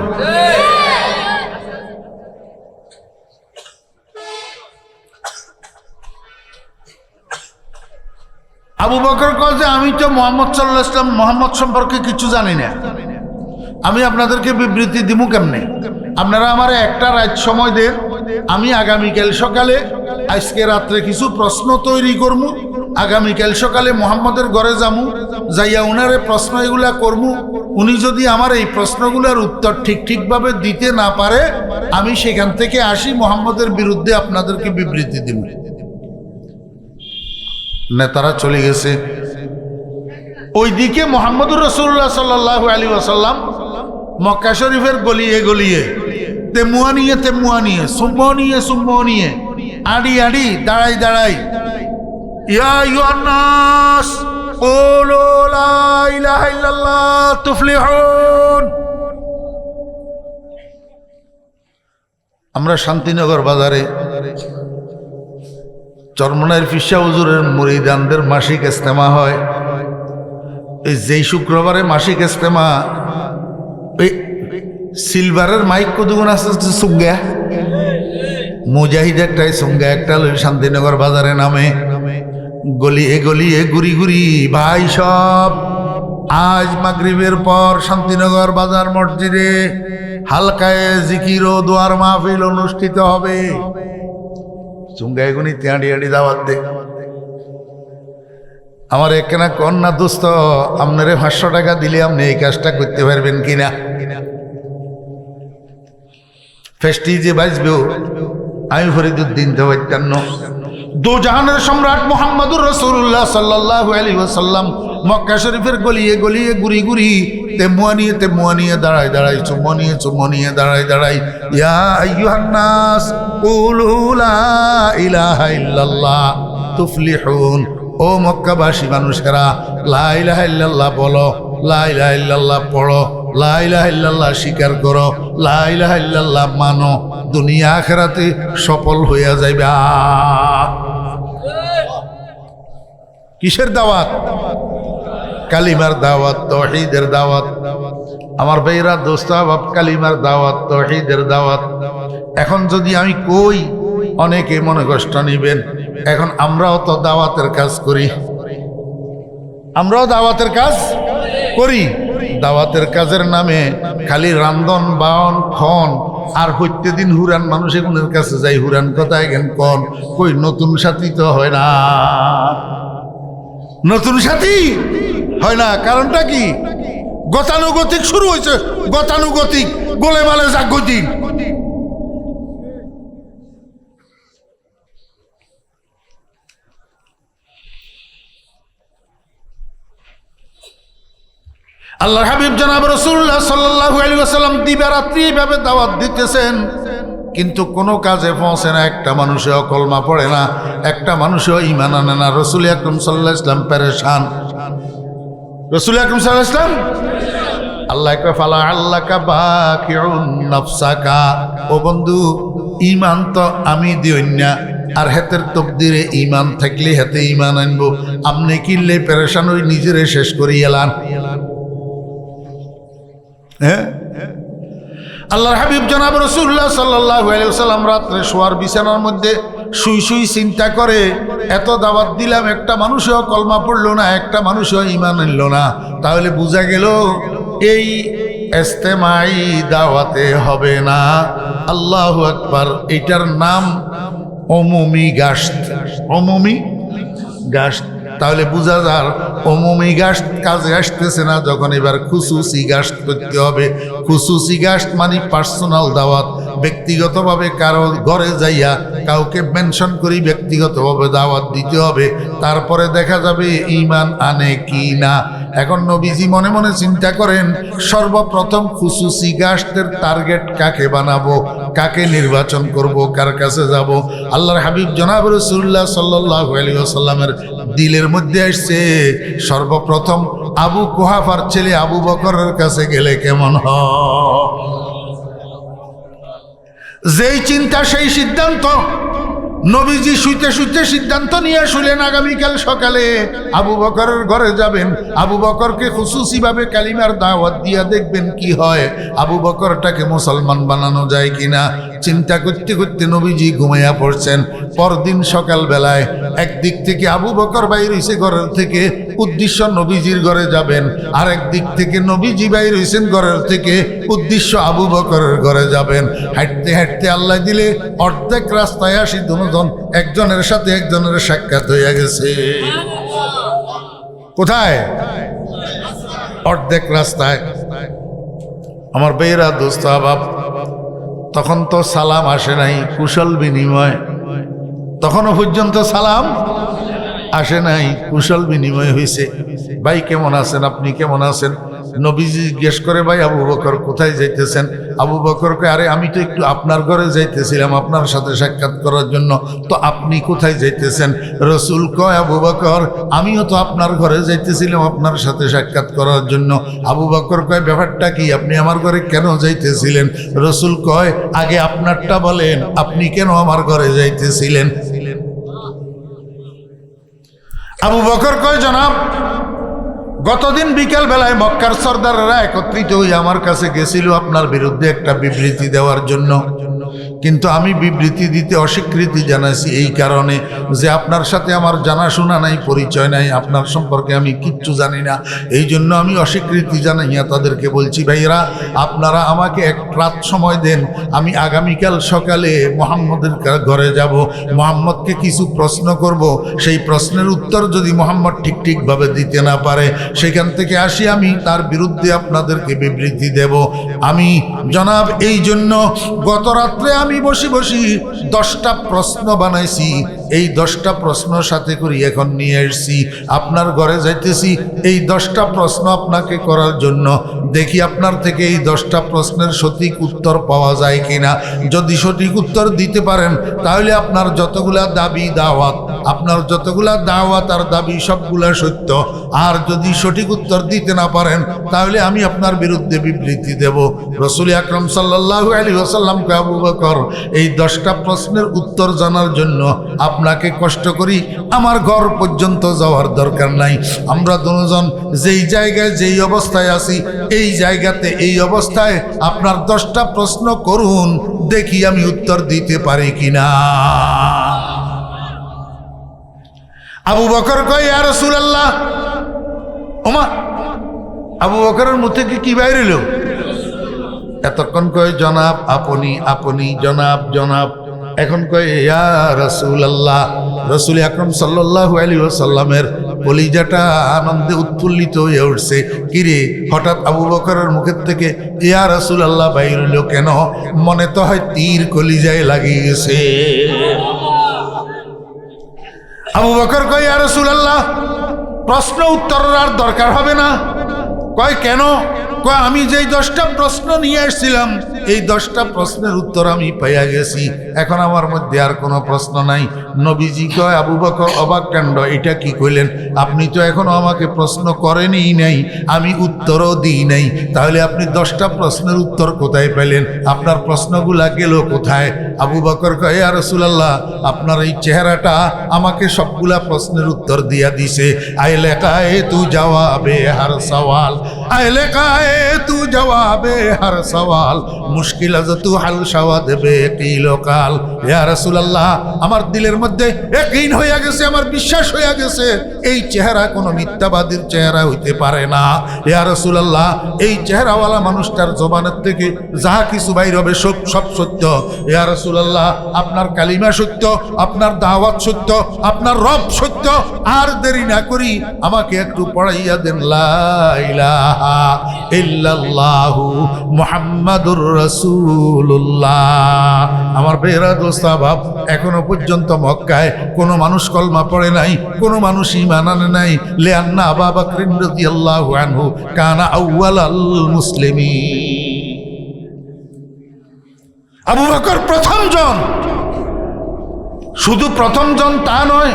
আবু বকর কয় যে আমি তো মোহাম্মদ সাল্লাল্লাহু আলাইহি ওয়াসাল্লাম মোহাম্মদ সম্পর্কে কিছু জানি না, আমি আপনাদেরকে বিবৃতি দিব কেমনে? আপনারা আমার একটা রাত সময় দেন, আমি আগামীকাল সকালে, আজকে রাত্রে কিছু প্রশ্ন তৈরি করবো, আগামীকাল সকালে মোহাম্মদের ঘরে যামু, যাইয়া উনারে প্রশ্ন এগুলা করবো। উনি যদি আমার এই প্রশ্নগুলোর উত্তর ঠিকভাবে দিতে না পারে, আমি সেখান থেকে আসি মোহাম্মদের বিরুদ্ধে আপনাদেরকে বিবৃতি দিব। নেতারা চলে গেছে। ওইদিকে মুহাম্মদুর রাসূলুল্লাহ সাল্লাল্লাহু আলাইহি ওয়াসাল্লাম মক্কা শরীফের গলিয়ে গলিয়ে, তেমুয়া নিয়ে, সুম্মা নিয়ে, আড়ি দাঁড়াই, ইয়া আইয়ুহান নাস কুলু লা ইলাহা ইল্লাল্লাহ তুফলিহুন। আমরা শান্তিনগর বাজারে চরমনাইর ফিসা হুজুরের মুরিদানদের মাসিক ইজতেমা হয়। এই যেই শুক্রবারে মাসিক ইজতেমা, ওই সিলভারের মাইক কতগুণ আছে, সুঙ্গা মুজাহিদ একটাই, সুঙ্গা একটা শান্তিনগর বাজারে নামে। গলিয়ে ঘুরি ভাই সব, আজ মাগরিবের পর শান্তিনগর বাজার মসজিদে হালকায় জিকির ও দোয়ার মাহফিল অনুষ্ঠিত হবে। চুঙ্গায় গুনি তিয়াড়ি দাওয়াত দে। আমার একখানা কন্যা দোস্ত, আপনারে 500 টাকা দিলে আপনি এই কাজটা করতে পারবেন কিনা? ফেস্টি যে বাঁচবেও আমি ফরিদুদ্দিন তো বৈতান্ন। দো জাহানের সম্রাট মুহাম্মদুর রাসূলুল্লাহ সাল্লাল্লাহু আলাইহি ওয়াসাল্লাম মক্কা শরীফের গলিয়ে ঘুরি তেমুয়া নিয়ে দাঁড়াই, চুম্মা নিয়ে দাঁড়াই, ইয়া আইয়ুহান নাস কুলু লা ইলাহা ইল্লাল্লাহ তুফলিহুন। ও মক্কাবাসী মানুষেরা, লা ইলাহা ইল্লাল্লাহ বলো, লা ইলাহা ইল্লাল্লাহ পড়ো, লা ইলাহা ইল্লাল্লাহ স্বীকার করো, লা ইলাহা ইল্লাল্লাহ মানো, দুনিয়া আখিরাতে সফল হইয়া যাইবা। কিসের দাওয়াত? কালিমার দাওয়াত, তাওহীদের দাওয়াত। আমার ভাইরা দোস্ত বাপ, কালিমার দাওয়াত, তাওহীদের দাওয়াত। এখন যদি আমি কই, অনেকে মনে কষ্ট নিবেন। এখন আমরাও তো দাওয়াতের কাজ করি, দাওয়াতের কাজের নামে খালি রান্ধন বাহন খন আর হইতে দিন হুরান মানুষ এগুলোর কাছে যাই, হুরান কথা এখন কন কই নতুন সাথী তো হয় না, নতুন সাথী হয় না। কারণটা কি? গতানুগতিক শুরু হয়েছে, গতানুগতিক গোলেমালে জাগতিক। আল্লাহর হাবিব জনাব রাসূলুল্লাহ সাল্লাল্লাহু আলাইহি ওয়াসাল্লাম দিবারাত্রি এইভাবে দাওয়াত দিতেছেন, কিন্তু কোনো কাজে পৌঁছে না। একটা মানুষও কলমা পড়ে না, একটা মানুষও ঈমান আনে না। রাসূল আকরাম সাল্লাল্লাহু আলাইহি ওয়াসাল্লাম পেরেশান। রাসূল আকরাম সাল্লাল্লাহু আলাইহি ওয়াসাল্লাম আল্লাহ কয় ফালা আল্লাকা বাকিউন নাফসাকা। ও বন্ধু, ঈমান তো আমি দিই না, আর হেতের তকদিরে ঈমান থাকলে হেতে ঈমান আনবো। আপনি কিনলে পেরেশান হই নিজেরে শেষ করি এলান। হ্যাঁ, আল্লাহর হাবিব জনাব রাসূলুল্লাহ সাল্লাল্লাহু আলাইহি ওয়াসাল্লাম রাত্রে শোয়ার বিছানার মধ্যে শুই শুই চিন্তা করে, এত দাওয়াত দিলাম, একটা মানুষও কলমা পড়লো না, একটা মানুষও ঈমান আনলো না, তাহলে বোঝা গেল এই ইজতেমাই দাওয়াতে হবে না। আল্লাহু আকবার। এটার নাম উমুমি গাশত। উমুমি গাশত। তাহলে বোঝা যার উমুমি গাশত কাজে আসতেছে না, যখন এবার খুসুসি গাশত করতে হবে। খুসুসি গাশত মানে পার্সোনাল দাওয়াত, ব্যক্তিগতভাবে কারো ঘরে যাইয়া কাউকে মেনশন করি ব্যক্তিগতভাবে দাওয়াত দিতে হবে, তারপরে দেখা যাবে ঈমান আনে কি না। এখন নবীজি মনে মনে চিন্তা করেন, সর্বপ্রথম খুসুসি গাশতের টার্গেট কাকে বানাবো, কাকে নির্বাচন করব, কার কাছে যাব। আল্লাহর হাবিব জনাব রাসূলুল্লাহ সাল্লাল্লাহু আলাইহি ওয়াসাল্লামের দিলের মধ্যে আসছে, সর্বপ্রথম আবু কুহাফার ছেলে আবু বকরের কাছে গেলে কেমন হয়। যেই চিন্তা সেই সিদ্ধান্ত। নবীজি শুইতে শুইতে সিদ্ধান্ত নিয়ে শুলেন আগামীকাল সকালে আবু বকরের ঘরে যাবেন, আবু বকরকে খুসুসিভাবে কালিমার দাওয়াত দিয়া দেখবেন কি হয়, আবু বকরটাকে মুসলমান বানানো যায় কিনা। চিন্তা করতে করতে নবীজি ঘুমাইয়া পড়ছেন। পরদিন সকালবেলায় একদিক থেকে আবু বকর বাইর হইছে ঘরের থেকে, উদ্দেশ্য নবীজির ঘরে যাবেন, আর একদিক থেকে নবীজি বাইর হইছেন ঘরের থেকে, উদ্দেশ্য আবু বকরের ঘরে যাবেন। হাঁটতে হাঁটতে আল্লাহ দিলে অর্ধেক রাস্তায় আসি দুজন একজনের সাথে একজনের সাক্ষাৎ হইয়া গেছে। কোথায়? অর্ধেক রাস্তায়। আমার বেয়েরা দোস্ত আবাব, তখন তো সালাম আসে নাই, কুশল বিনিময়, তখনও পর্যন্ত সালাম আসে নাই, কুশল বিনিময় হয়েছে। ভাই কেমন আছেন, আপনি কেমন আছেন? নবীজি জিজ্ঞেস করে, ভাই আবু বকর কোথায় যাইতেছেন? আবু বকরকে, আরে আমি তো একটু আপনার ঘরে যাইতেছিলাম আপনার সাথে সাক্ষাৎ করার জন্য, তো আপনি কোথায় যাইতেছেন? রসুল কয়, আবু বকর আমিও তো আপনার ঘরে যাইতেছিলাম আপনার সাথে সাক্ষাৎ করার জন্য। আবু বকর কয়, ব্যাপারটা কি, আপনি আমার ঘরে কেন যাইতেছিলেন? রসুল কয়, আগে আপনারটা বলেন, আপনি কেন আমার ঘরে যাইতেছিলেন? আবু বকর কয়, জনাব গতদিন বিকেল বেলায় মক্কার সর্দাররা একত্রিত হয়ে আমার কাছে গেছিল আপনার বিরুদ্ধে একটা বিবৃতি দেওয়ার জন্য, কিন্তু আমি বিবৃতি দিতে অস্বীকৃতি জানাইছি এই কারণে যে আপনার সাথে আমার জানাশোনা নাই, পরিচয় নাই, আপনার সম্পর্কে আমি কিচ্ছু জানি না, এই জন্য আমি অস্বীকৃতি জানাইয়া তাদেরকে বলছি, ভাইরা আপনারা আমাকে এক রাত সময় দেন, আমি আগামীকাল সকালে মুহাম্মদের ঘরে যাব, মুহাম্মদকে কিছু প্রশ্ন করব, সেই প্রশ্নের উত্তর যদি মুহাম্মদ ঠিকভাবে দিতে না পারে সেখান থেকে আসি আমি তার বিরুদ্ধে আপনাদেরকে বিবৃতি দেব। আমি জনাব এই জন্য গত রাত্রে আমি বসি 10টা প্রশ্ন বানাইছি, এই 10টা প্রশ্ন সাথে করি এখন নিয়ে এসছি, আপনার ঘরে যাইতেছি এই 10টা প্রশ্ন আপনাকে করার জন্য। দেখি আপনার থেকে এই 10টা প্রশ্নের সঠিক উত্তর পাওয়া যায় কিনা। যদি সঠিক উত্তর দিতে পারেন তাহলে আপনার যতগুলা দাবি দাওয়াত, আপনার যতগুলা দাওয়াত আর দাবি সবগুলা সত্য, আর যদি সঠিক উত্তর দিতে না পারেন তাহলে আমি আপনার বিরুদ্ধে বিবৃতি দেব। রাসূল আকরাম সাল্লাল্লাহু আলাইহি ওয়াসাল্লামকে, আবু বকর এই 10টা প্রশ্নের উত্তর জানার জন্য আপনাকে কষ্ট করি, আমার ঘর পর্যন্ত যাওয়ার দরকার নাই, আমরা দুজন যেই জায়গায় যেই অবস্থায় আছি এই জায়গাতে এই অবস্থায় আপনার 10টা প্রশ্ন করুন, দেখি আমি উত্তর দিতে পারি কিনা। আবু বকর কয়, ইয়া রাসূলুল্লাহ। ওমা আবু বকরের মুখ থেকে কি বাইরিল? এতক্ষণ কয় জনাব, আপনি আপনি, জনাব জনাব, এখন কয় ইয়া রাসূলুল্লাহ। রাসূল আকরাম সাল্লাল্লাহু আলাইহি ওয়াসাল্লামের কলিজাটা আনন্দে উৎফুল্লিত হয়ে উঠছে। কিরে, হঠাৎ আবু বকরের মুখের থেকে ইয়া রাসূলুল্লাহ বাইর হলো কেন? মনে তো হয় তীর কলিজায় লাগিয়ে গেছে। আবু বকর কয়, ইয়া রাসূলুল্লাহ প্রশ্ন উত্তরের আর দরকার হবে না। কয় কেন? কয় আমি যেই 10টা প্রশ্ন নিয়ে আসছিলাম এই 10টা প্রশ্নের উত্তর আমি পাইয়া গেছি, এখন আমার মধ্যে আর কোনো প্রশ্ন নাই। নবীজি কয়, আবু বকর অবাক কাণ্ড, এটা কি কইলেন? আপনি তো এখনো আমাকে প্রশ্ন করেনই নাই, আমি উত্তরও দিই নাই, তাহলে আপনি 10টা প্রশ্নের উত্তর কোথায় পেলেন? আপনার প্রশ্নগুলা গেল কোথায়? আবু বকর কয়, ইয়া রাসূলুল্লাহ আপনার এই চেহারাটা আমাকে সবগুলা প্রশ্নের উত্তর দিয়া দিছে। আয় লেখায় তু জবাবে হার সওয়াল, আহলে কায়ে তু জবাবে হর সওয়াল মুশকিল আজ তু হাল শাওয়াদ বে কিলোকাল। ইয়া রাসূলুল্লাহ, আমার দিলের মধ্যে ইয়াকিন হয়ে গেছে, আমার বিশ্বাস হয়ে গেছে এই চেহারা কোনো মিথ্যাবাদীর চেহারা হইতে পারে না। ইয়া রাসূলুল্লাহ, এই চেহারাওয়ালা মানুষটার জবানের থেকে যাহা কিছু বাইর হবে সব সত্য। ইয়া রাসূলুল্লাহ, আপনার কালিমা সত্য, আপনার দাওয়াত সত্য, আপনার রব সত্য। আর দেরি না করি আমাকে একটু পড়াইয়া দেন লা ইলাহা ইল্লাল্লাহু মুহাম্মাদুর রাসূলুল্লাহ। আমার বেরা দোস্ত বাপ, এখনো পর্যন্ত মক্কায় কোনো মানুষ কলমা পড়ে নাই, কোনো মানুষ ঈমান আনে নাই। লিআন্না আবু বকর রাদিয়াল্লাহু আনহু কানা আউওয়ালাল মুসলিমিন। আবু বকর প্রথম জন, শুধু প্রথম জন তা নয়,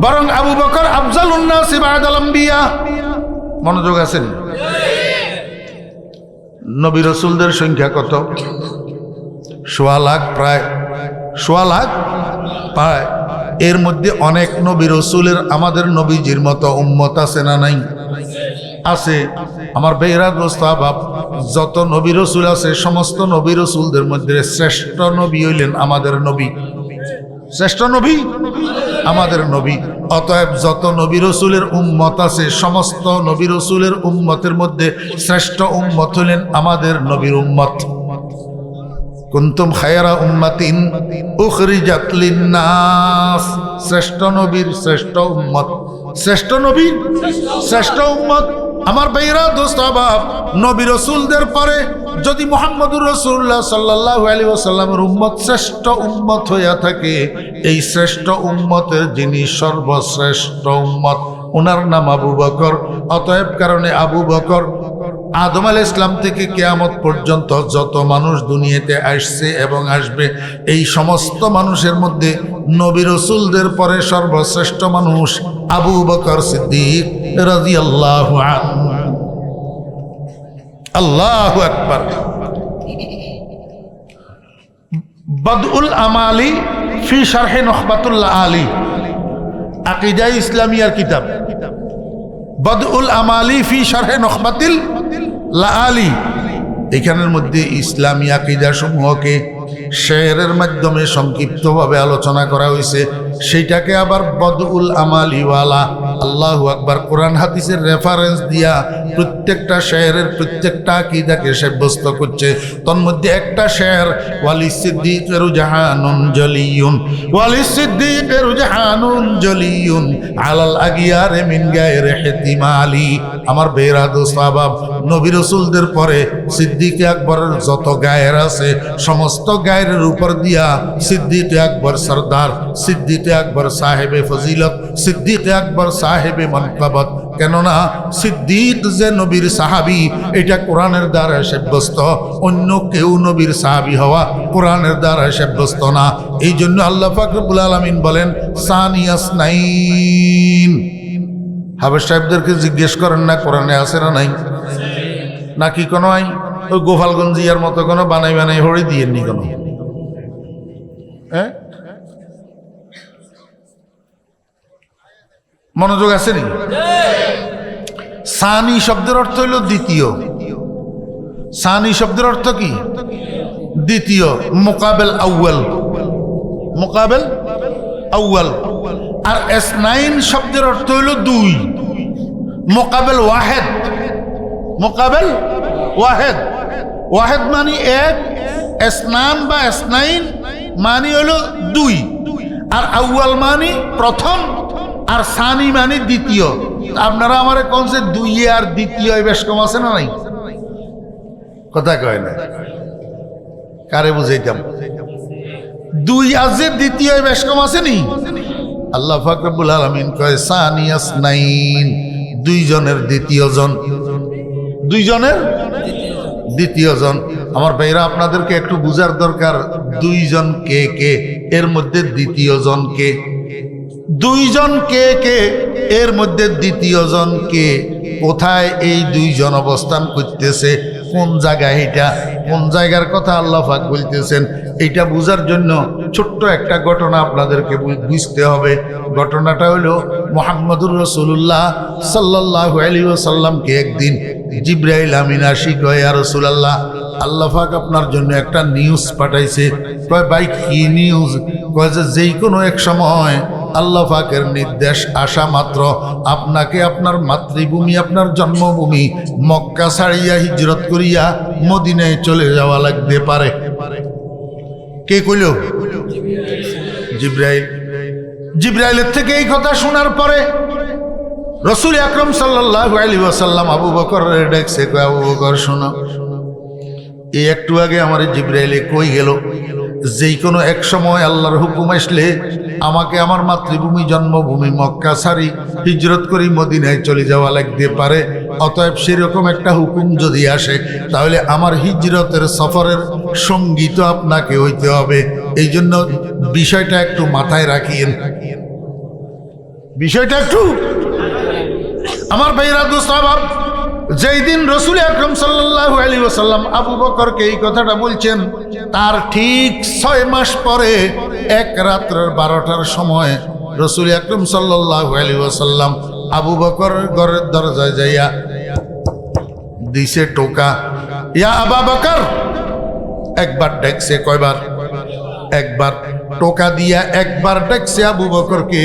বরং আবু বকর আফজালুন নাস বা'দাল আম্বিয়া। মনোযোগ আছেন? নবী রাসূলদের সংখ্যা কত? ১৬ লাখ, প্রায় ১৬ লাখ প্রায়। এর মধ্যে অনেক নবী রাসূলের আমাদের নবীজির মতো উম্মত আছে না নাই? আছে। আমার বেহরা দোস্ত বাপ, যত নবী রাসূল আছে সমস্ত নবী রাসূলদের মধ্যে শ্রেষ্ঠ নবী হইলেন আমাদের নবী। শ্রেষ্ঠ নবী আমাদের নবী। অতএব যত নবী রাসূলের উম্মত আছে সমস্ত নবী রাসূলের উম্মতের মধ্যে শ্রেষ্ঠ উম্মত হলেন আমাদের নবীর উম্মত। কুনতুম খায়রা উম্মাতিন উখরিজাত লিন-নাস। শ্রেষ্ঠ নবীর শ্রেষ্ঠ উম্মত, শ্রেষ্ঠ নবীর শ্রেষ্ঠ উম্মত। আমার ভাইরা দোস্ত বাপ, নবী রাসূলদের পরে যদি মুহাম্মদুর রাসূলুল্লাহ সাল্লাল্লাহু আলাইহি ওয়াসাল্লামের উম্মত শ্রেষ্ঠ উম্মত হইয়া থাকে, এই শ্রেষ্ঠ উম্মতের যিনি সর্বশ্রেষ্ঠ উম্মত, ওনার নাম আবু বকর। অতএব কারণে আবু বকর আদম আলাইহিস সালাম থেকে কিয়ামত পর্যন্ত যত মানুষ দুনিয়াতে আসছে এবং আসবে, এই সমস্ত মানুষের মধ্যে নবী রাসূলদের পরে সর্বশ্রেষ্ঠ মানুষ আবু বকর সিদ্দিক রাদিয়াল্লাহু আনহু। আল্লাহু আকবার। বদউল আমালি ফি শারহি নুখবাতুল আলী, আকীদা ইসলামিয়ার কিতাব। বদউল আমালি ফি শারহি নুখবাতিল আলী, এখানের মধ্যে ইসলামী আকীদা সমূহকে শেরের মাধ্যমে সংক্ষিপ্তভাবে আলোচনা করা হয়েছে। সেইটাকে আবার বদউল আমালি ওয়ালা, আল্লাহু আকবার, কোরআন হাদিসের রেফারেন্স দিয়া প্রত্যেকটা শেরের প্রত্যেকটা আকীদাকে সাব্যস্ত করছে। তন্মধ্যে একটা শের ওয়ালি সিদ্দিকের জাহানুন জলিয়ুন, ওয়ালি সিদ্দিকের জাহানুন জলিয়ুন আলাল আগিয়ারে মিন গায়রে ইহতিমালি। আমার বেরা দোস্ত বাব, নবী রাসূলদের পরে সিদ্দিক আকবরের যত গায়ের আছে সমস্ত গায়ের উপর দিয়া সিদ্দিক আকবর সরদার, সিদ্দিক আকবর সাহেবে ফজিলত, সিদ্দিক আকবর সাহেবে মানকাবত। কেননা সিদ্দিক যে নবীর সাহাবী এটা কোরআনের দ্বারা সাব্যস্ত, অন্য কেউ নবীর সাহাবী হওয়া কোরআনের দ্বারা সাব্যস্ত না। এই জন্য আল্লাহ পাক রব্বুল আলামিন বলেন সানিয়াসনাইন। হাফেজ সাহেবদেরকে জিজ্ঞেস করেন না কোরআনে আছে না নাই, নাকি কোনো ওই গোপালগঞ্জিয়ার মতো কোনো বানাই বানাই হরে দিয়েননি কোনো? মনোযোগ আছে নি? সানি শব্দের অর্থ হইল দ্বিতীয়। সানি শব্দের অর্থ কি? দ্বিতীয়। মুকাবেল আউয়াল, মুকাবেল আউয়াল। আর ইসনাইন শব্দের অর্থ হইল দুই। মুকাবেল ওয়াহেদ, মুকাবেল ওয়াহেদ। ওয়াহেদ মানে এক, ইসনান বা ইসনাইন মানে হলো দুই, আর আউয়াল মানে প্রথম, আর সানি মানে দ্বিতীয়। আপনারা আমার কোন যে দুই আর দ্বিতীয় বেশ কম আছে না নাই? কথা কয় না, কারে বুঝাইতাম? দুই আর যে দ্বিতীয় বেশ কম আছে নি? আল্লাহ পাক রব্বুল আলামিন কয় সানিয়াসনাইন, দুইজনের দ্বিতীয় জন, দুইজনের দ্বিতীয় জন। আমার ভাইরা আপনাদেরকে একটু বুঝার দরকার, দুইজন কে কে, এর মধ্যে দ্বিতীয় জন কে? দুইজন কে কে, এর মধ্যে দ্বিতীয় জন কে? কোথায় এই দুইজন অবস্থান করতেছে? কোন জায়গায়? এটা কোন জায়গার কথা আল্লাহ পাক বলতেছেন? এটা বুঝার জন্য ছোট্ট একটা ঘটনা আপনাদেরকে বুঝতে হবে। ঘটনাটা হলো মুহাম্মদুর রাসূলুল্লাহ সাল্লাল্লাহু আলাইহি ওয়াসাল্লামকে একদিন জিবরাইল আমিন আসি কয় ইয়া রাসূলুল্লাহ, আল্লাহ পাক আপনার জন্য একটা নিউজ পাঠাইছে। কয় ভাই কি নিউজ? কয় যে যেই কোনো এক সময় আল্লাহ পাকের নির্দেশ আসা মাত্র আপনাকে আপনার মাতৃভূমি, আপনার জন্মভূমি মক্কা ছাড়িয়া হিজরত করিয়া মদিনায় চলে যাওয়া লাগতে পারে। কে কইল? জিবরাইল। জিবরাইলের থেকে এই কথা শোনার পরে রাসূল আকরাম সাল্লাল্লাহু আলাইহি ওয়াসাল্লাম আবু বকরের ডাকছে, কয় আবু বকর শোনো, এই একটু আগে আমার জিবরাইলে কই গেল যেই কোনো এক সময় আল্লাহর হুকুম আসলে আমাকে আমার মাতৃভূমি জন্মভূমি মক্কা ছাড়ি হিজরত করি মদিনায় চলে যাওয়া লাগতে পারে। অতএব সেরকম একটা হুকুম যদি আসে তাহলে আমার হিজরতের সফরের সঙ্গী তো আপনাকে হইতে হবে। এই জন্য বিষয়টা একটু মাথায় রাখিয়েন, বিষয়টা একটু আমার ভাইরা দোস্ত। যেই দিন রাসূল আকরাম সাল্লাল্লাহু আলাইহি ওয়াসাল্লাম আবু বকরকে এই কথাটা বলছেন, তার ঠিক 6 মাস পরে এক রাত্রের 12টার সময় রাসূল আকরাম সাল্লাল্লাহু আলাইহি ওয়াসাল্লাম আবু বকর ঘরের দরজায় যাইয়া দিছে টোকা, ইয়া আবু বকর। একবার ডাকছে, কয়বার? একবার। টোকা দিয়া একবার ডাকছে আবু বকরকে।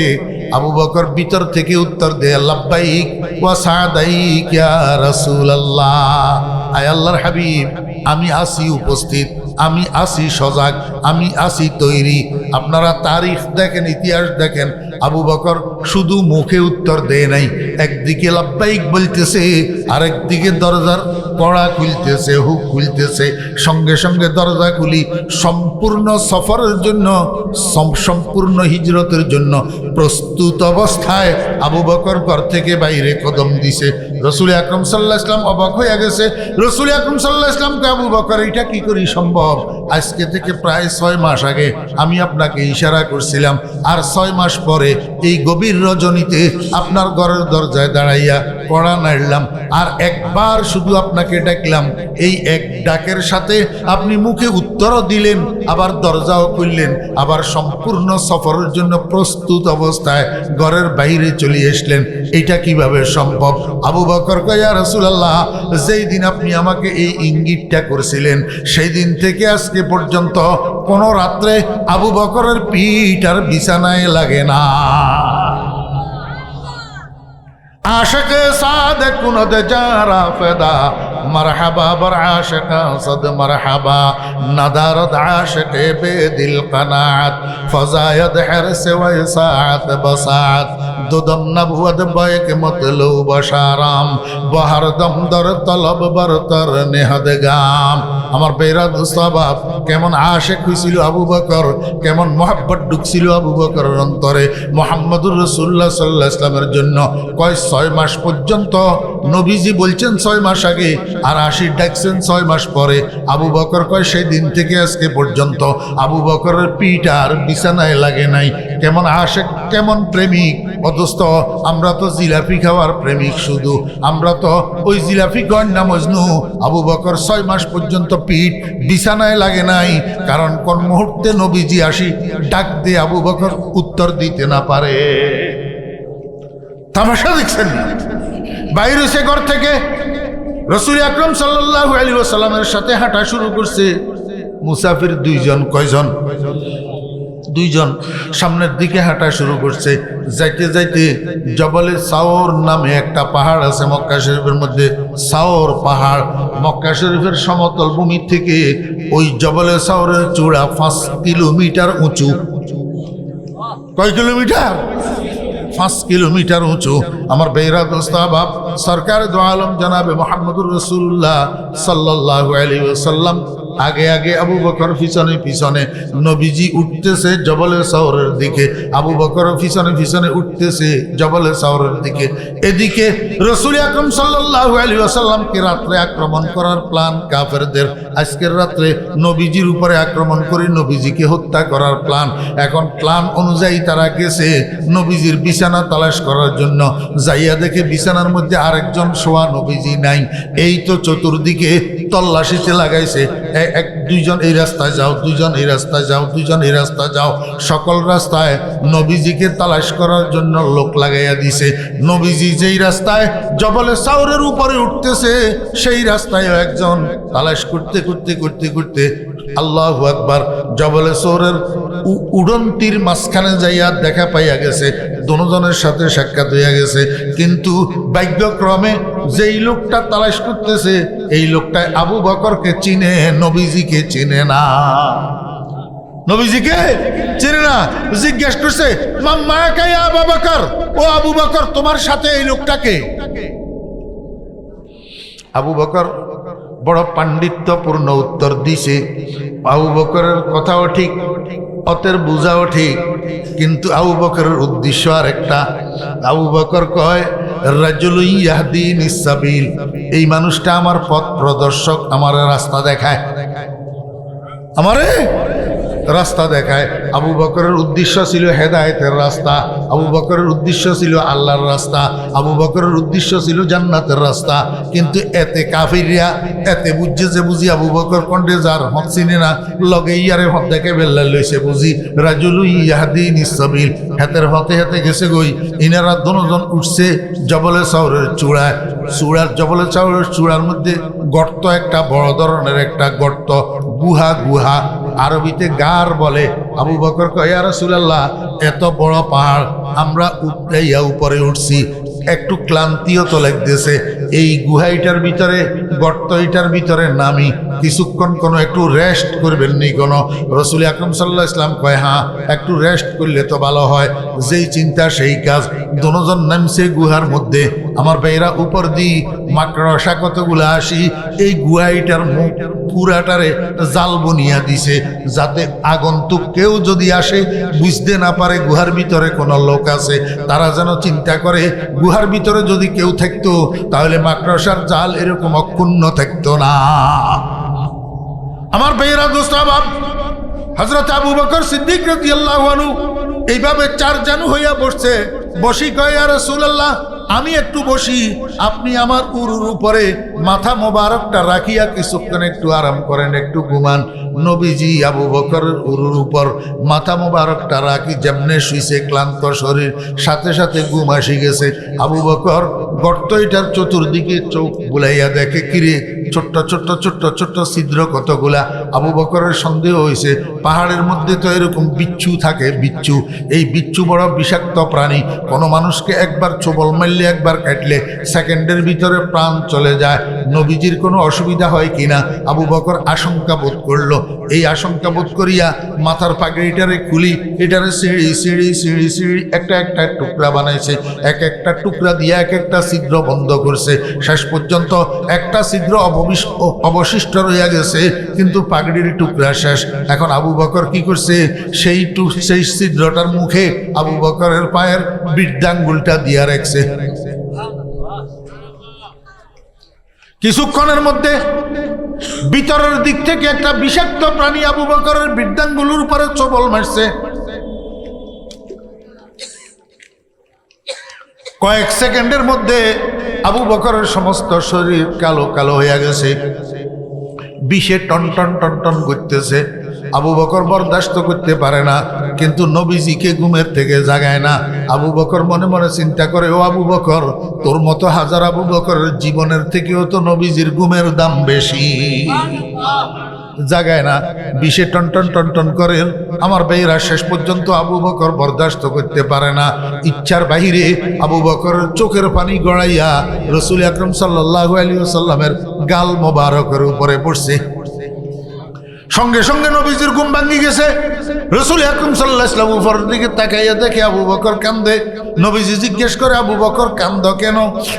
আবু বকর ভিতর থেকে উত্তর দেয়, লাব্বাইক ওয়া সাদাইক ইয়া রাসূলুল্লাহ। আয় আল্লাহর হাবিব, আমি আসি উপস্থিত, আমি আসি সজাগ, আমি আসি তৈরি। আপনারা তারিখ দেখেন, ইতিহাস দেখেন, আবু বকর শুধু মুখে উত্তর দেয় নাই, একদিকে লাব্বাইক বলতেছে আর একদিকে দরজার কড়া খুলতেছে, হুক খুলতেছে। সঙ্গে সঙ্গে দরজা খুলি সম্পূর্ণ সফরের জন্য, সম্পূর্ণ হিজরতের জন্য প্রস্তুত অবস্থায় আবু বকর ঘর থেকে বাইরে কদম দিছে। রাসূল আকরাম সাল্লাল্লাহু আলাইহি ওয়াসাল্লাম অবাক হয়ে গেছে। রাসূল আকরাম সাল্লাল্লাহু আলাইহি ওয়াসাল্লামকে, আবু বকর এটা কি করি সম্ভব? আজকে থেকে প্রায় 6 মাস আগে আমি আপনাকে ইশারা করছিলাম, আর 6 মাস পরে এই গভীর রজনীতে আপনার ঘরের দরজায় দাঁড়াইয়া কড়া নাড়লাম, আর একবার শুধু আপনাকে ডাকলাম। এই এক ডাকের সাথে আপনি মুখে উত্তরও দিলেন, আবার দরজাও খুললেন, আবার সম্পূর্ণ সফরের জন্য প্রস্তুত অবস্থায় ঘরের বাইরে চলে আসলেন। এটা কিভাবে সম্ভব? আবু বকর কয়, ইয়া রাসূলুল্লাহ, যেই দিন আপনি আমাকে এই ইঙ্গিতটা করেছিলেন সেই দিন থেকে আজকে পর্যন্ত কোনো রাত্রে আবু বকরের পিঠ আর বিছানায় লাগে না। आशिक़ सादिक़ कुनद जारा फ़िदा मरहबा बर आशिक़ सद मरहबा नदारत आशिक़ बेदिल क़नाअत फ़ज़ायद हिर्स व साअत बसाअत दुदम नबुवत बैक मतलूब शाराम बहर दम दर तलब बरतर नेहदगाम। আমার বেরা দোস্তাবাব, কেমন আশিক হয়েছিল আবু বকর, কেমন মোহাব্বত ঢুকছিল আবু বকরের অন্তরে মুহাম্মদুর রাসূলুল্লাহ সাল্লাল্লাহু আলাইহি ওয়াসাল্লামের জন্য। কয় 6 মাস পর্যন্ত নবীজি বলছেন 6 মাস আগে, আর আশিক ডাকছেন 6 মাস পরে। আবু বকর কয় সেই দিন থেকে আজকে পর্যন্ত আবু বকরের পিঠ আর বিছানায় লাগে নাই। কেমন আশিক, কেমন প্রেমিক। অথচ আমরা তো জিলাপি খাওয়ার প্রেমিক, শুধু আমরা তো ওই জিলাপি গন্ডা মজনু। আবু বকর 6 মাস পর্যন্ত পিঠ বিছানায় লাগে নাই, কারণ কোন মুহূর্তে নবীজি আসি ডাক দিয়ে আবু বকর উত্তর দিতে না পারে। তামাশা দেখছেন না? বাইরে সে ঘর থেকে রাসূল আকরাম সাল্লাল্লাহু আলাইহি ওয়াসাল্লামের সাথে হাঁটা শুরু করছে মুসাফির 2 জন। কয়জন? 2 জন সামনের দিকে হাঁটা শুরু করছে। যাইতে যাইতে জবলে সাওর নামে একটা পাহাড় আছে মক্কা শরীফের মধ্যে, সাওর পাহাড়। মক্কা শরীফের সমতল ভূমি থেকে ওই জবলে সাওরের চূড়া 5 কিলোমিটার উঁচু। কয় কিলোমিটার? 5 কিলোমিটার উঁচু। আমার বেরা দোস্তাবাব, সরকার দো আলম জনাবে মুহাম্মদুর রাসূলুল্লাহ সাল্লাল্লাহু আলাইহি ওয়াসাল্লাম আগে আগে, আবু বকর পিছনে পিছনে। নবীজি উঠতেছে জবলে সাওরের দিকে, আবু বকর পিছনে পিছনে উঠতেছে জবলে সাওরের দিকে। এদিকে রাসূল আকরাম সাল্লাল্লাহু আলাইহি ওয়াসাল্লামকে রাত্রে আক্রমণ করার প্ল্যান কাফেরদের। আজকের রাত্রে নবীজির উপরে আক্রমণ করে নবীজিকে হত্যা করার প্ল্যান। এখন প্ল্যান অনুযায়ী তারা গেছে নবীজির বিছানা তালাশ করার জন্য। যাইয়া দেখে বিছানার মধ্যে আরেকজন শোয়া, নবীজি নাই। এই তো চতুর্দিকে তল্লাশিতে লাগাইছে, এক দুইজন এই রাস্তায় যাও, দুইজন এই রাস্তায় যাও, দুইজন এই রাস্তায় যাও। সকল রাস্তায় নবীজিকে তালাশ করার জন্য লোক লাগাইয়া দিছে। নবীজি যেই রাস্তায় জবলে সাউরের উপরে উঠতেছে সেই রাস্তায়ও একজন তালাশ করতে করতে করতে করতে আল্লাহু আকবার জবলে সাউরের উড়ন্তির মাঝখানে যাইয়া দেখা পাইয়া গেছে, দুজনের সাথে সাক্ষাৎ হইয়া গেছে। কিন্তু ভাগ্যক্রমে যেই লোকটা তালাশ করতেছে এই লোকটা আবু বকরকে চিনে, নবীজিকে চিনে না। নবীজিকে চিনে না। জিজ্ঞেস করছে মাম্মা কায়া আবু বকর, ও আবু বকর তোমার সাথে এই লোকটাকে? আবু বকর বড় পাণ্ডিত্যপূর্ণ উত্তর দিছে। আবু বকরের কথাও ঠিক, অতের বুঝাও ঠিক, কিন্তু আবু বকরের উদ্দেশ্য আর একটা। আবু বকর কয় রাজুলুন ইয়াহদিনিস সাবিল, এই মানুষটা আমার পথ প্রদর্শক, আমার রাস্তা দেখায়, আমারে রাস্তা দেখায়। আবু বকরের উদ্দেশ্য ছিল হেদায়েতের রাস্তা, আবু বকরের উদ্দেশ্য ছিল আল্লাহর রাস্তা, আবু বকরের উদ্দেশ্য ছিল জান্নাতের রাস্তা। কিন্তু এতে কাফিররা এতে বুঝছে যে বুঝি আবু বকর কন্ডে যার হক চিনে না, লগে ইয়ারে হক দেখে বেল্লা লইছে বুঝি রাজুলুন ইয়াহদিনিস সাবিল, হাতের হতে হাতে গেছে গই। ইনারা দুজন উঠছে জবলে সাউরের চূড়ায়। জবলে সাউরের চূড়ার মধ্যে গর্ত, একটা বড় ধরনের একটা গর্ত, গুহা, গুহা আরবিতে গার বলে। আবু বকর কয় ইয়া রাসূলুল্লাহ এত বড় পাহাড় আমরা উঠলাইয়া উপরে উঠছি, একটু ক্লান্তিও তো লাগতেছে, এই গুহাইটার ভিতরে গর্ত এইটার ভিতরে নামি কিছুক্ষণ কোনো একটু রেস্ট করবেন নি কোনো? রাসূল আকরাম সাল্লাল্লাহু আলাইহি ওয়াসাল্লাম কয় হ্যাঁ একটু রেস্ট করলে তো ভালো হয়। যেই চিন্তা সেই কাজ, দুজন নামছে গুহার মধ্যে। আমার ভাইরা উপর দিয়ে মাকড়সা কতগুলা আসি এই গুহাইটার মুখ পুরাটারে জাল বনিয়া দিছে, যাতে আগন্তুক কেউ যদি আসে বুঝতে না পারে গুহার ভিতরে কোনো লোক আছে। তারা যেন চিন্তা করে গুহার ভিতরে যদি কেউ থাকতো তাহলে মাকড়সার জাল এরকম অক্ষুণ্ণ থাকতো না। আমার ভাইয়েরা দোস্ত আবাব, হযরত আবু বকর সিদ্দিক রাদিয়াল্লাহু আনহু এইভাবে চার জানু হইয়া বসছে। বসি কয় ইয়া রাসূলুল্লাহ আমি একটু বসি, আপনি আমার উরুর উপরে মাথা মোবারকটা রাখিয়া কিছুক্ষণ একটু আরাম করেন, একটু ঘুমান। নবীজি আবু বকরের উরুর উপর মাথা মোবারকটা রাখি যেমনে শুইছে, ক্লান্ত শরীর, সাথে সাথে ঘুম আসি গেছে। আবু বকর গর্তইটার চতুর্দিকে চোখ বুলাইয়া দেখে, কিরে ছোট্ট ছোট্ট ছোট্ট ছোট্ট ছিদ্র কতগুলা। আবু বকরের সন্দেহ হয়েছে পাহাড়ের মধ্যে তো এরকম বিচ্ছু থাকে, বিচ্ছু, এই বিচ্ছু বড় বিষাক্ত প্রাণী, কোনো মানুষকে একবার ছোবল মারলে একবার কাটলে সেকেন্ডের ভিতরে প্রাণ চলে যায়। নবীজির কোনো অসুবিধা হয় কিনা আবু বকর আশঙ্কা বোধ করলো। এই আশঙ্কা বোধ করিয়া মাথার পাগড়িটারে খুলি, এটারে সিঁড়ি সিঁড়ি সিঁড়ি সিঁড়ি একটা একটা টুকরা বানাইছে, এক একটা টুকরা দিয়ে এক একটা ছিদ্র বন্ধ করছে। শেষ পর্যন্ত একটা ছিদ্র অবশিষ্ট রইয়া গেছে, কিন্তু পাগড়ির টুকরা শেষ। এখন আবু বকর কি করছে, সেই ছিদ্রটার মুখে আবু বকরের পায়ের বৃদ্ধাঙ্গুলটা দিয়া রাখছে। কিছুক্ষণের মধ্যে ভিতরের দিক থেকে একটা বিষাক্ত প্রাণী আবু বকরের বৃদ্ধাঙ্গুলের উপরে ছোবল মারছে। কয়েক সেকেন্ডের মধ্যে আবু বকরের সমস্ত শরীর কালো কালো হয়ে গেছে, বিষে টন টন টন টন করতেছে। আবু বকর বরদাস্ত করতে পারে না, কিন্তু নবীজিকে ঘুমের থেকে জাগায় না। আবু বকর মনে মনে চিন্তা করে, ও আবু বকর, তোর মতো হাজার আবু বকরের জীবনের থেকেও তো নবীজির ঘুমের দাম বেশি। জাগায় না, বিষে টন টন টন টন করে। আমার ভাইয়েরা শেষ পর্যন্ত আবু বকর বরদাস্ত করতে পারে না, ইচ্ছার বাহিরে আবু বকরের চোখের পানি গড়াইয়া রাসূল আকরাম সাল্লাল্লাহু আলাইহি ওয়াসাল্লামের গাল মোবারকের উপরে পড়ছে। সঙ্গে সঙ্গে নবীজির ঘুম ভাঙি গেছে। রাসূল আকরাম সাল্লাল্লাহু আলাইহি ওয়াসাল্লাম উপরের দিকে তাকাইয়া দেখে আবু বকর কান্দে। নবীজি জিজ্ঞেস করে, আবু বকর কান্দ কেন?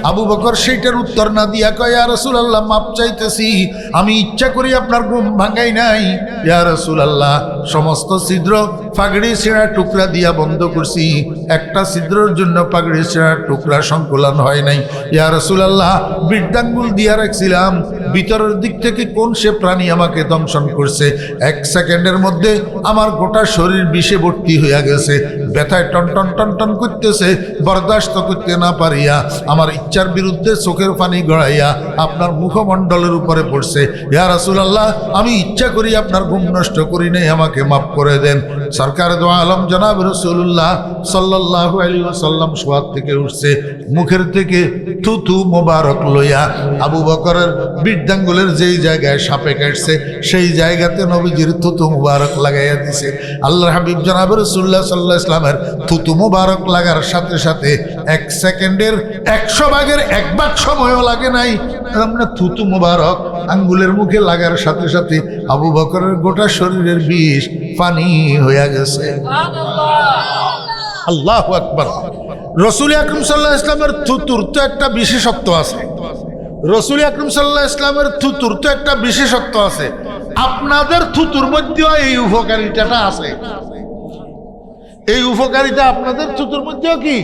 আবু বকর সেইটার উত্তর না দিয়া কয়, ইয়া রাসূলুল্লাহ মাপ চাইতেছি, আমি ইচ্ছা করি আপনার ঘুম ভাঙাই নাই। ইয়া রাসূলুল্লাহ সমস্ত ছিদ্র পাগড়ি ছেঁড়া টুকরা দিয়া বন্ধ করছি, একটা ছিদ্রের জন্য পাগড়ি ছেঁড়া টুকরা সংকুলন হয় নাই। ইয়া রাসূলুল্লাহ বৃদ্ধাঙ্গুল দিয়া রাখছিলাম, ভিতরের দিক থেকে কোন সে প্রাণী আমাকে দংশন করছে। এক সেকেন্ডের মধ্যে আমার গোটা শরীর বিষে ভর্তি হইয়া গেছে, ব্যথায় টন টন টন টন করতেছে, বরদাস্ত করতে না পারিয়া আমার ইচ্ছার বিরুদ্ধে চোখের পানি গড়াইয়া আপনার মুখমণ্ডলের উপরে পড়ছে। ইয়া রাসূলুল্লাহ, আমি ইচ্ছা করি আপনার ঘুম নষ্ট করি নাই, আমাকে মাফ করে দেন। সরকার দো আলম জনাব রাসূলুল্লাহ সাল্লাল্লাহু আলাইহি ওয়াসাল্লাম শোয়ার থেকে উঠছে, মুখের থেকে থুথু মোবারক লইয়া আবু বকরের বৃদ্ধাঙ্গুলের যেই জায়গায় সাপে কাটছে সেই জায়গাতে নবীজির থুতু মুবারক লাগাইয়া দিছে। আল্লাহর হাবিব জনাব রাসূলুল্লাহ সাল্লাল্লাহু আলাইহি ওয়াসাল্লামের থুতু মুবারক লাগার সাথে সাথে 1 সেকেন্ডের 100 ভাগের 1 ভাগ সময়ও লাগে নাই, আমরা থুতু মুবারক আঙ্গুলের মুখে লাগার সাথে সাথে আবু বকরের গোটা শরীরের বিষ পানি হয়ে গেছে। আল্লাহু আকবার। রাসূল আকরাম সাল্লাল্লাহু আলাইহি ওয়াসাল্লামের থুতুর তো একটা বিশেষত্ব আছে। রাসূল আকরাম সাল্লাল্লাহু আলাইহি ওয়াসাল্লামের থুতুর তো একটা বিশেষত্ব আছে। আপনাদের থুতুর মধ্যেও এই উপকারিতাটা আছে। এই উপকারিতা আপনাদের থুতুর মধ্যেও কি?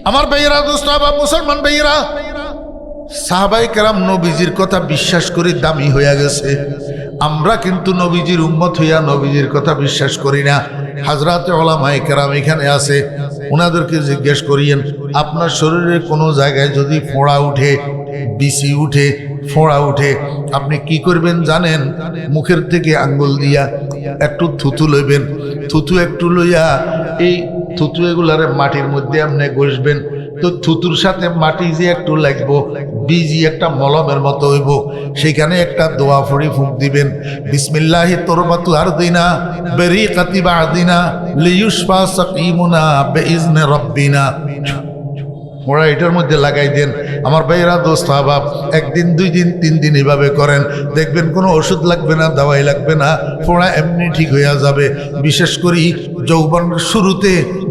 আমার ভাইয়েরা, দোস্ত বা মুসলমান ভাইয়েরা, সাহাবায়ে কেরাম নবীজির কথা বিশ্বাস করে দামি হইয়া গেছে। আমরা কিন্তু নবীজির উম্মত হইয়া নবীজির কথা বিশ্বাস করি না। হাজরাতে ওলামায়ে কেরাম এখানে আছে, ওনাদেরকে জিজ্ঞেস করিয়েন, আপনার শরীরে কোনো জায়গায় যদি ফোঁড়া উঠে, বিসি উঠে, ফোঁড়া উঠে, আপনি কি করবেন জানেন? মুখের থেকে আঙ্গুল দিয়া একটু থুতু লইবেন। থুতু একটু লইয়া এই থুতু এগুলারে মাটির মধ্যে আপনি ঘষবেন। তো থুতুর সাথে মাটি যে একটু লাগবো, বিজি একটা মলমের মতো হইব, সেখানে একটা দোয়া ফড়ি ফুঁক দিবেন, বিসমিল্লাহি তুরবাতু আরদিনা বেরিকাতি বাদিনা লিয়ুশফা সাকিমুনা বিইজনি রাব্বিনা। ওরা এটার মধ্যে লাগাই দেন। আমার ভাইয়েরা, দোস্ত আহবাব, 1 দিন 2 দিন 3 দিন এভাবে করেন, দেখবেন কোনো ওষুধ লাগবে না, দাওয়াই লাগবে না, ফোঁড়া এমনি ঠিক হইয়া যাবে। বিশেষ করে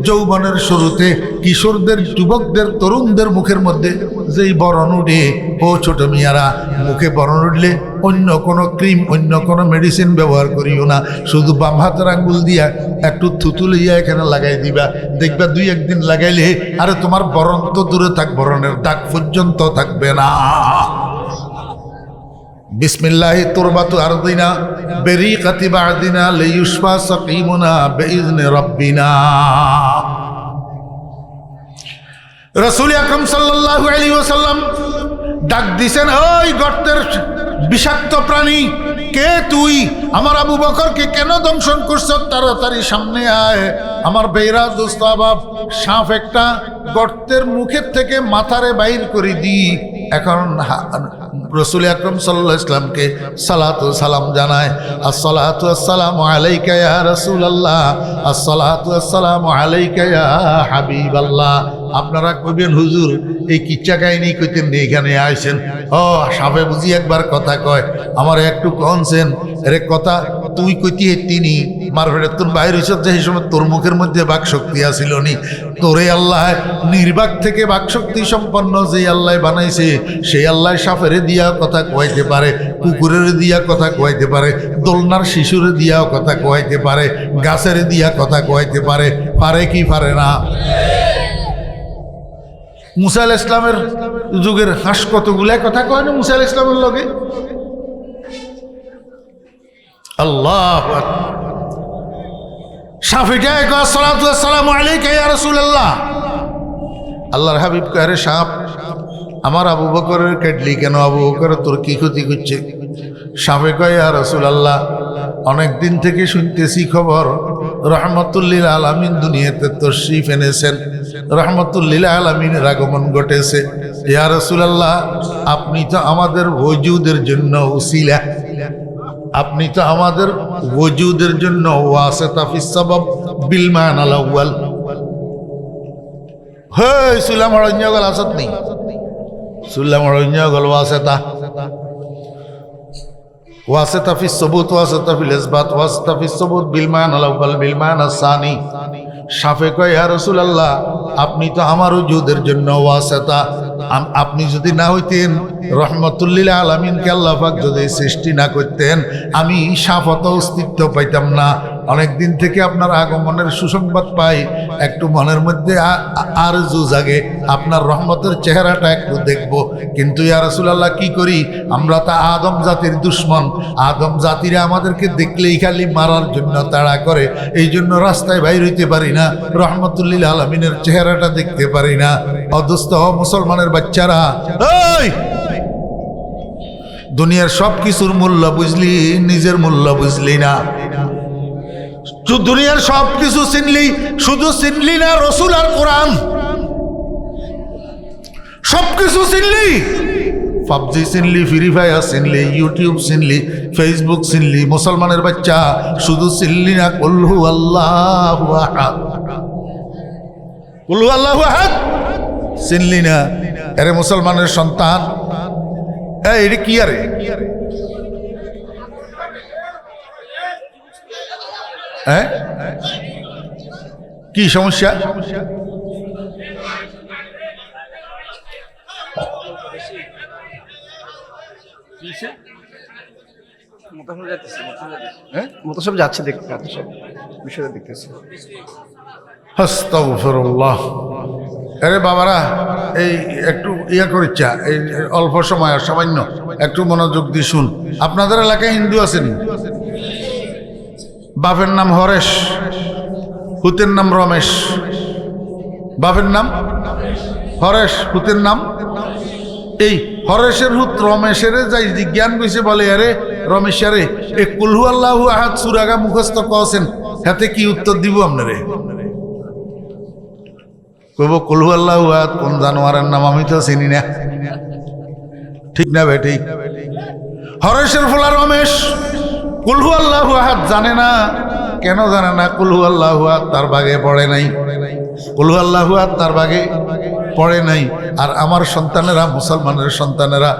যৌবনের শুরুতে কিশোরদের, যুবকদের, তরুণদের মুখের মধ্যে যেই বরণ উঠে, ও ছোট মিয়ারা, মুখে বরণ উঠলে অন্য কোনো ক্রিম, অন্য কোনো মেডিসিন ব্যবহার করিও না, শুধু বাম হাতের আঙ্গুল দিয়া একটু থুতু লইয়া এখানে লাগাই দিবা। দেখবা 2-1 দিন লাগাইলে আরে তোমার বরণ তো দূরে থাক, বরণের দাগ পর্যন্ত থাকবে না। বিসমিল্লাহি তুরবাতু আরদিনা বেরিকাতি বাদিনা লিয়ুশফা সাকিমুনা বিইজনি রাব্বিনা। রাসূল আকরাম সাল্লাল্লাহু আলাইহি ওয়াসাল্লাম ডাক দিছেন, ওই গর্তের বিষাক্ত প্রাণী, কে তুই? আমার আবু বকরকে কেন দংশন করছ? তাড়াতাড়ি সামনে আয়। আমার বেইরা দোস্ত আহবাব, সাপ একটা গর্তের মুখের থেকে মাথারে বাইর করে দি। এখন রাসূল আকরাম সাল্লাল্লাহু আলাইহি ওয়াসাল্লামকে সালাতু সালাম জানায়, আসসালাতু আসসালামু আলাইকা ইয়া রাসূলুল্লাহ, আসসালাতু আসসালামু আলাইকা ইয়া হাবিবাল্লাহ। আপনারা কইবেন, হুজুর এই কিচ্ছা কাহিনী কইতেন না, এখানে আইছেন, ও সাপে বুঝি একবার কথা কয়, আমার একটু কনছেন এর কথা তুই কইতি তিনি মারফেটের তোর বাইর হইছ, যে এই সময় তোর মুখের মধ্যে বাক শক্তি আসিল নি। তোরে আল্লাহ নির্বাক থেকে বাক শক্তি সম্পন্ন যে আল্লাহ বানাইছে, সেই আল্লাহ সাপেরে দিয়া কথা কইতে পারে, কুকুরের দিয়া কথা কইতে পারে, দোলনার শিশুরে দিয়াও কথা কইতে পারে, গাছের দিয়া কথা কইতে পারে, পারে কি পারে না? মুসা আলাইহিস ইসলামের যুগের হাঁস কতগুলা কথা কয় না মুসা আলাইহিস ইসলামের লগে? আল্লাহু আকবার। সাফিটায় কয় আসসালাতু আসসালামু আলাইকা ইয়া রাসূলুল্লাহ। আল্লাহর হাবিব কয়, আরে সাপ আমার আবু বকরের কাটলি কেন? আবু বকর তোর কি ক্ষতি করছে? সাপে কয়, ইয়া রাসূলুল্লাহ, অনেক দিন থেকে শুনতেছি খবর রাহমাতুল লিল আলামিন দুনিয়াতে তশরিফ এনেছেন, রাহমাতুল লিল আলামিনের আগমন ঘটেছে। ইয়া রাসূলুল্লাহ, আপনি তো আমাদের ওজুদের জন্য উসিলা, আপনি তো আমাদের ওজুদের জন্য ওয়াসিতা ফিস সাবাব বিল মানাল আউয়াল। হে সুলাম হরঞ্জগল আসত নি, সুলাম হরঞ্জগল ওয়াসিতা ফিস সুবুত, ওয়াসিতা ফিল ইসবাত, ওয়াসিতা ফিস সুবুত বিল মানাল আউয়াল বিল মানাস সানি। সাফে কয়, ইয়া রাসূলুল্লাহ, আপনি তো আমার ওজুদের জন্য ওয়াসিতা, আপনি যদি না হইতেন, রহমাতুল লিল আলামিনকে আল্লাহ পাক যদি সৃষ্টি না করতেন, আমি সাফত অস্তিত্ব পাইতাম না। অনেক দিন থেকে আপনার আগমনের সুসংবাদ পাই, একটু মনের মধ্যে আরজু জাগে আপনার রহমতের চেহারাটা একটু দেখব। কিন্তু ইয়া রাসূলুল্লাহ কি করি, আমরা তা আদম জাতির দুশ্মন, আদম জাতিরা আমাদেরকে দেখলেই খালি মারার জন্য তাড়া করে, এই জন্য রাস্তায় বাইর হইতে পারি না, রহমতুল্লিল আলমিনের চেহারাটা দেখতে পারি না। অদুস্থ মুসলমানের বাচ্চারা, ওই দুনিয়ার সব কিছুর মূল্য বুঝলি, নিজের মূল্য বুঝলি না। দুনিয়ার সব কিছু চিনলি, শুধু চিনলি না রসুল আর কোরআন। সব কিছু চিনলি, পাবজি চিনলি, ফ্রি ফায়ার চিনলি, ইউটিউব চিনলি, ফেসবুক চিনলি, মুসলমানের বাচ্চা শুধু চিনলি না কুল হু আল্লাহু আহাদ, কুল হু আল্লাহু আহাদ চিনলি না। আরে মুসলমানের সন্তান, এটা কি? আরে হ্যাঁ, কি সমস্যা? মতো সব যাচ্ছে, দেখতে সব বিষয়টা দেখতেছি। আস্তাগফিরুল্লাহ। আরে বাবারা, এই একটু করিচ্ছা, এই অল্প সময় আর সামান্য একটু মনোযোগ দিয়ে শুন। আপনাদের এলাকায় হিন্দু আছেন? বাপের নাম হরেশ, হুতের নাম রমেশ। বাপের নাম হরেশ, হুতের নাম এই হরেশের হুত রমেশের যাই জিজ্ঞান কইছে, বলে আরে রমেশ, আরে এ কুল হু আল্লাহু আহাদ সূরা মুখস্থ কছেন, হাতে কি উত্তর দিব আপনারে? কইব কুল হু আল্লাহু আহাদ কোন জানোয়ারের নাম, আমি তো চিনি না। ঠিক না ভাই? ঠিক। হরেশের ফলা রমেশ কুল হু আল্লাহু আহাদ জানে না। কেন জানে না? কুল হু আল্লাহু আহাদ তার ভাগে পড়ে নাই, কুল হু আল্লাহু আহাদ তার ভাগে পড়ে নাই। আর আমার সন্তানেরা, মুসলমানের সন্তানেরা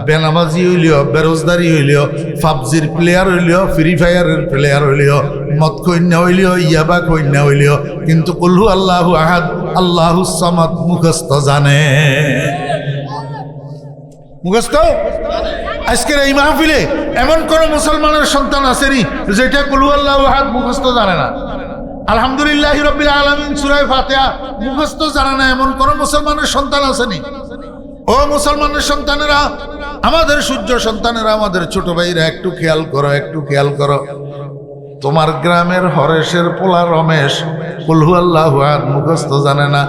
বেনামাজি হইলেও, বেরোজগারি হইলেও, পাবজির প্লেয়ার হইলেও, ফ্রি ফায়ারের প্লেয়ার হইলেও, মদ কন্যা হইলেও, ইয়াবা কন্যা হইলেও, কিন্তু কুল হু আল্লাহু আহাদ আল্লাহুস সামাদ মুখস্থ জানে। মুখস্থ। আজকের এই মাহফিলে এমন কোন মুসলমানের সন্তান আসেনি যেটা কুল হু আল্লাহু আহাদ মুখস্থ জানে না। আলহামদুলিল্লাহি রাব্বিল আলামিন সূরা ফাতিহা মুখস্থ জানে না এমন কোন মুসলমানের সন্তান আসেনি। ও মুসলমানের সন্তানেরা, আমাদের সূর্য সন্তানেরা, আমাদের ছোট ভাইরা, একটু খেয়াল করো, একটু খেয়াল করো। তোমার গ্রামের হরেশের পোলা রমেশ কুল হু আল্লাহু আহাদ মুখস্থ জানে না,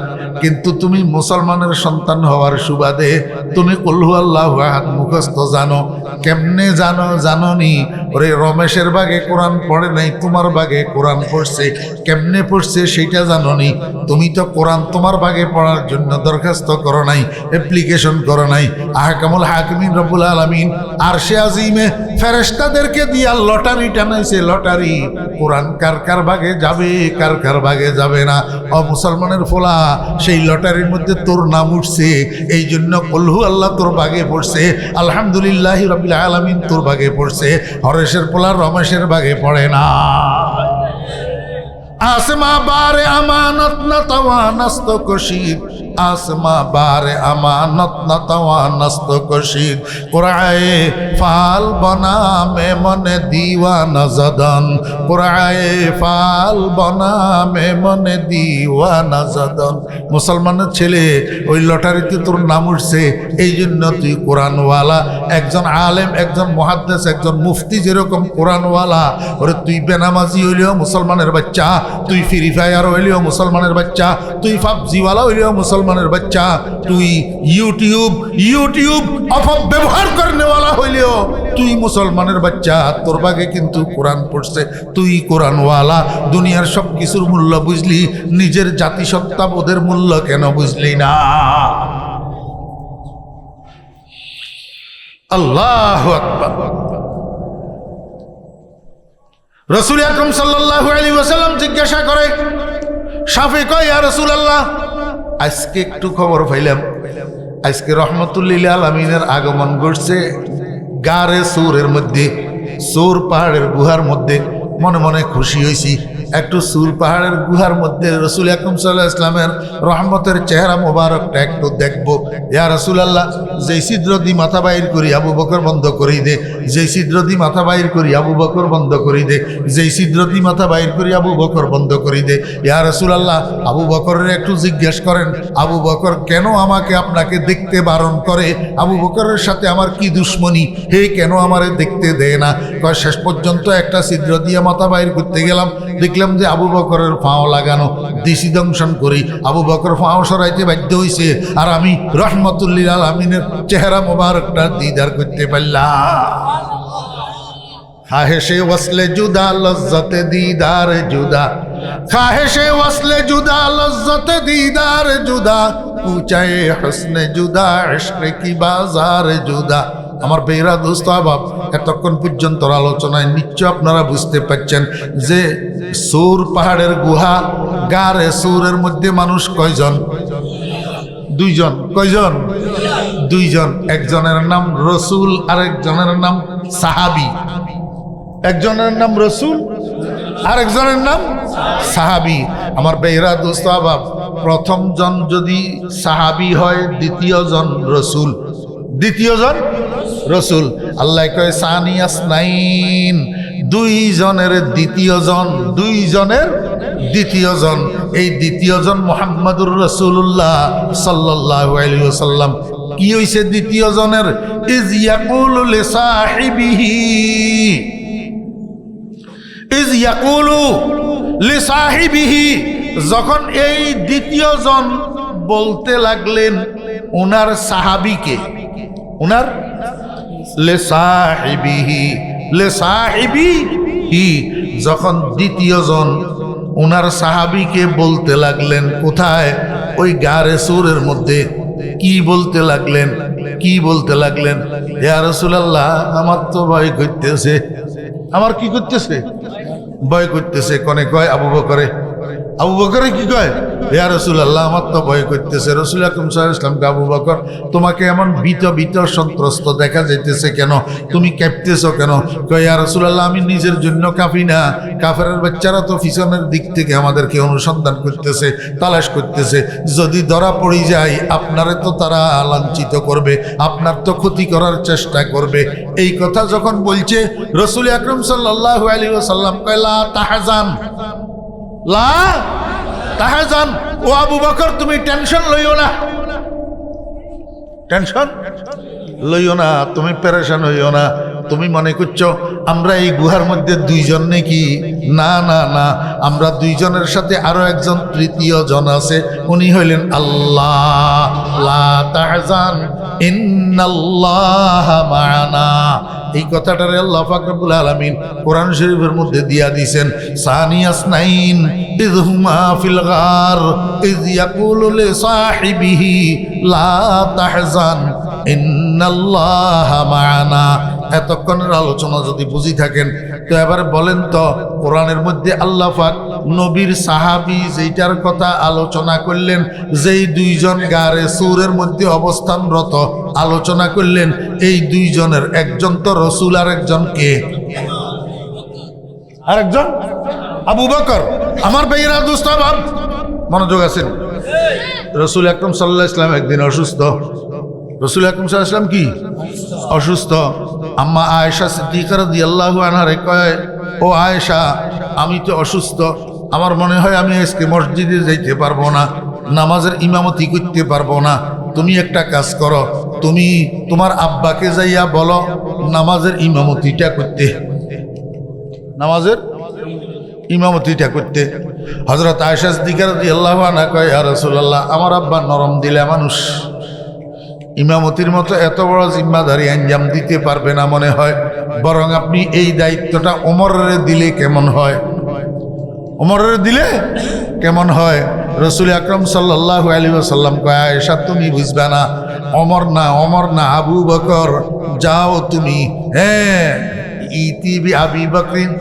কিন্তু তুমি মুসলমানের সন্তান হওয়ার সুবাদে তুমি কুল হু আল্লাহু আহাদ মুখস্থ জানো। কেমনে জানো? জানোনি? ওরে রমেশের ভাগে কোরআন পড়ে নাই, তোমার ভাগে কোরআন পড়ছে। কেমনে পড়ছে সেটা জানোনি? তুমি তো কোরআন তোমার ভাগে পড়ার জন্য দরখাস্ত করো নাই, অ্যাপ্লিকেশন করো নাই। আহকামুল হাকিমিন রব্বুল আলামিন আরশে আজিমে ফেরেশতাদেরকে দিয়া লটারি টানাইছে, লটারি। কোরআন কার কার ভাগে যাবে, কার কার ভাগে যাবে না। ও মুসলমানের ফোলা, সেই লটারির মধ্যে তোর নাম উঠছে, এই জন্য কুল হু আল্লাহ তোর ভাগে পড়ছে। আলহামদুলিল্লাহি রাব্বিল আলামিন তোর ভাগে পড়ছে, হরেশের পোলা রমেশের ভাগে পড়ে না। आसमा बारे अमानत न तवानस्त कशीद, आसमा बारे अमानत न तवानस्त कशीद, कुराए फाल बना में मन दीवाना जदन, कुराए फाल बना में मन दीवाना जदन। मुसलमाনের ছেলে ওই লটারিতে তোর নাম উঠছে, এই জন্য তুই কোরআনওয়ালা। একজন আলেম, একজন মুহাদ্দিস, একজন মুফতি যেরকম কোরআনওয়ালা, ওরে তুই বেনামাজি হইলেও মুসলমানের বাচ্চা, তুই ফ্রি ফায়ার হইলেও মুসলমানের বাচ্চা, তুই পাবজিওয়ালা হইলেও মুসলমানের বাচ্চা, তুই ইউটিউব অপব্যবহার করনেওয়ালা হইলেও তুই মুসলমানের বাচ্চা। তোর ভাগে কিন্তু কোরআন পড়ছে, তুই কোরআনওয়ালা। দুনিয়ার সব কিছুর মূল্য বুঝলি, নিজের জাতিসত্তা বোধের মূল্য কেন বুঝলি না? আল্লাহু আকবার। রাসূল আকরাম সাল্লাল্লাহু আলাইহি ওয়াসাল্লাম জিজ্ঞাসা করে, শাফি কয়, ইয়া রাসূলুল্লাহ, আজকে একটু খবর পাইলাম, আজকে রহমতুল্লিল আলামিনের আগমন ঘটছে গারে সূরের মধ্যে, সূর পাহাড়ের গুহার মধ্যে। মনে মনে খুশি হয়েছি, একটু সুর পাহাড়ের গুহার মধ্যে রসুল আকরাম সাল্লাল্লাহু আলাইহি ইসলামের রহমতের চেহারা মোবারকটা একটু দেখবো। ইয়া রাসূলুল্লাহ, যেই ছিদ্র দি মাথা বাইর করি আবু বকর বন্ধ করি দে, যেই ছিদ্র দি মাথা বাইর করি আবু বকর বন্ধ করি দে, যেই ছিদ্র দি মাথা বাইর করি আবু বকর বন্ধ করি দে। ইয়া রাসূলুল্লাহ, আবু বকরের একটু জিজ্ঞেস করেন, আবু বকর কেন আমাকে আপনাকে দেখতে বারণ করে? আবু বকরের সাথে আমার কি দুশ্মনী? হে কেন আমারে দেখতে দেয় না? কয় শেষ পর্যন্ত একটা ছিদ্র দিয়ে মাথা বাইর করতে গেলাম, দেখলাম যে আবু বকরের ফাও লাগানো, দিশি দংশন করি আবু বকর ফাও সরাইতে বাধ্য হইছে, আর আমি রহমতুল্লিল আলামিনের চেহারা মোবারকটা দিদার করতে পারলাম। খাহেশে ওয়াসলে জুদা লজ্জতে দিদার জুদা, খাহেশে ওয়াসলে জুদা লজ্জতে দিদার জুদা, পুচায়ে হসনে জুদা ইশকে কি বাজার জুদা। আমার বেরা দোস্ত আবাব, এতক্ষণ পর্যন্ত আলোচনায় নিশ্চয় আপনারা বুঝতে পারছেন যে সুর পাহাড়ের গুহা, গারে সুরের মধ্যে মানুষ কয়জন? দুইজন। কয়জন? দুইজন। একজনের নাম রসুল আর একজনের নাম সাহাবি। একজনের নাম রসুল আর একজনের নাম সাহাবি। আমার বেহরা দোস্ত আবাব, প্রথম জন যদি সাহাবি হয়, দ্বিতীয় জন রসুল, দ্বিতীয় জন রসুল। আল্লাহ কয় সানিয়াস নাইন, দুইজনের দ্বিতীয় জন, দুইজনের দ্বিতীয় জন। এই দ্বিতীয় জন মুহাম্মাদুর রাসূলুল্লাহ সাল্লাল্লাহু আলাইহি ওয়াসাল্লাম। কি হইছে দ্বিতীয় জনের? ইজ ইয়াকুলু লিসাহিবিহি, ইজ ইয়াকুলু লিসাহিবিহি, যখন এই দ্বিতীয় জন বলতে লাগলেন ওনার সাহাবীকে, ওনার লিসাহিবিহি, লিসাহিবিহি, যখন দ্বিতীয় জন ওনার সাহাবীকে বলতে লাগলেন, কোথায়? ওই গারে সুরের মধ্যে। কি বলতে লাগলেন? কি বলতে লাগলেন? ইয়া রাসূলুল্লাহ, আমার তো ভয় করতেছে। আমার কি করতেছে? ভয় করতেছে। কোনে কয়? আবু বকরে। আবু বকরে কি কয়? ইয়া রাসূলুল্লাহ, আমার তো ভয় করতেছে। রাসূল আকরাম সাল্লাল্লাহু আলাইহি ওয়াসাল্লাম, আবু বকর, তোমাকে এমন ভীত সন্ত্রস্ত দেখা যাইতেছে কেন? তুমি কাঁপতেছো কেন? কয়, ইয়া রাসূলুল্লাহ, আমি নিজের জন্য কাঁপি না, কাফেরের বাচ্চারা তো পিছনের দিক থেকে আমাদেরকে অনুসন্ধান করতেছে, তালাশ করতেছে। যদি ধরা পড়ে যায় আপনারে তো তারা লাঞ্ছিত করবে, আপনার তো ক্ষতি করার চেষ্টা করবে। এই কথা যখন বলছে, রাসূল আকরাম সাল্লাল্লাহু আলাইহি ওয়াসাল্লাম কয়, লা তাহজান, লা তাহজান, ও আবু বকর, তুমি টেনশন লইও না, টেনশন লইও না, তুমি পেরেশান হইও না। তুমি মনে করছো আমরা এই গুহার মধ্যে দুইজন নাকি? না না না, আমরা দুইজনের সাথে আরো একজন তৃতীয় জন আছে, উনি হইলেন আল্লাহ। লা তাহজান ইন্নাল্লাহা মা'ানা। এই কথাটারে আল্লাহ পাক রব্বুল আলামিন কোরআন শরীফের মধ্যে দিয়া দিয়েছেন। সানিয়াস নাইন ইয হুমা ফিল গার ইয ইয়াকুলু লিসাহিবিহি লা তাহজান ইন্নাল্লাহা মা'ানা। এতক্ষণের আলোচনা যদি বুঝি থাকেন তো এবারে বলেন তো, কোরআনের মধ্যে আল্লাহ পাক নবীর সাহাবী যেটার কথা আলোচনা করলেন, যেই দুইজন গারে সুরের মধ্যে অবস্থানরত আলোচনা করলেন, এই দুইজনের একজন তো রসুল আর একজন কে? আরেকজন আবু বকর। আমার ভাইয়েরা দোস্ত বাপ, মনোযোগ আছেন। রসুল আকরাম সাল্লাল্লাহু আলাইহি ওয়াসাল্লাম একদিন অসুস্থ। রসুল আকরাম সাল্লাল্লাহু আলাইহি ওয়াসাল্লাম কি অসুস্থ? আম্মা আয়েশা সিদ্দিকা রাদিয়াল্লাহু আনহা কয়, ও আয়েশা, আমি তো অসুস্থ, আমার মনে হয় আমি আজকে মসজিদে যাইতে পারবো না, নামাজের ইমামতি করতে পারবো না। তুমি একটা কাজ করো, তুমি তোমার আব্বাকে যাইয়া বলো নামাজের ইমামতিটা করতে, নামাজের ইমামতিটা করতে। হযরত আয়েশা সিদ্দিকা রাদিয়াল্লাহু আনহা কয়, ইয়া রাসূলুল্লাহ, আমার আব্বা নরম দিলে মানুষ, ইমামতির মতো এত বড় জিম্মাদারি আঞ্জাম দিতে পারবে না মনে হয়, বরং আপনি এই দায়িত্বটা ওমরের দিলে কেমন হয়? ওমরের দিলে কেমন হয়? রসুল আকরাম সাল্লাল্লাহু আলাইহি ওয়াসাল্লাম কয়, আয়েশা, তুমি বুঝবে না, ওমর না, ওমর না, আবু বকর, যাও তুমি। হ্যাঁ, ইতি বি আবি বকরিন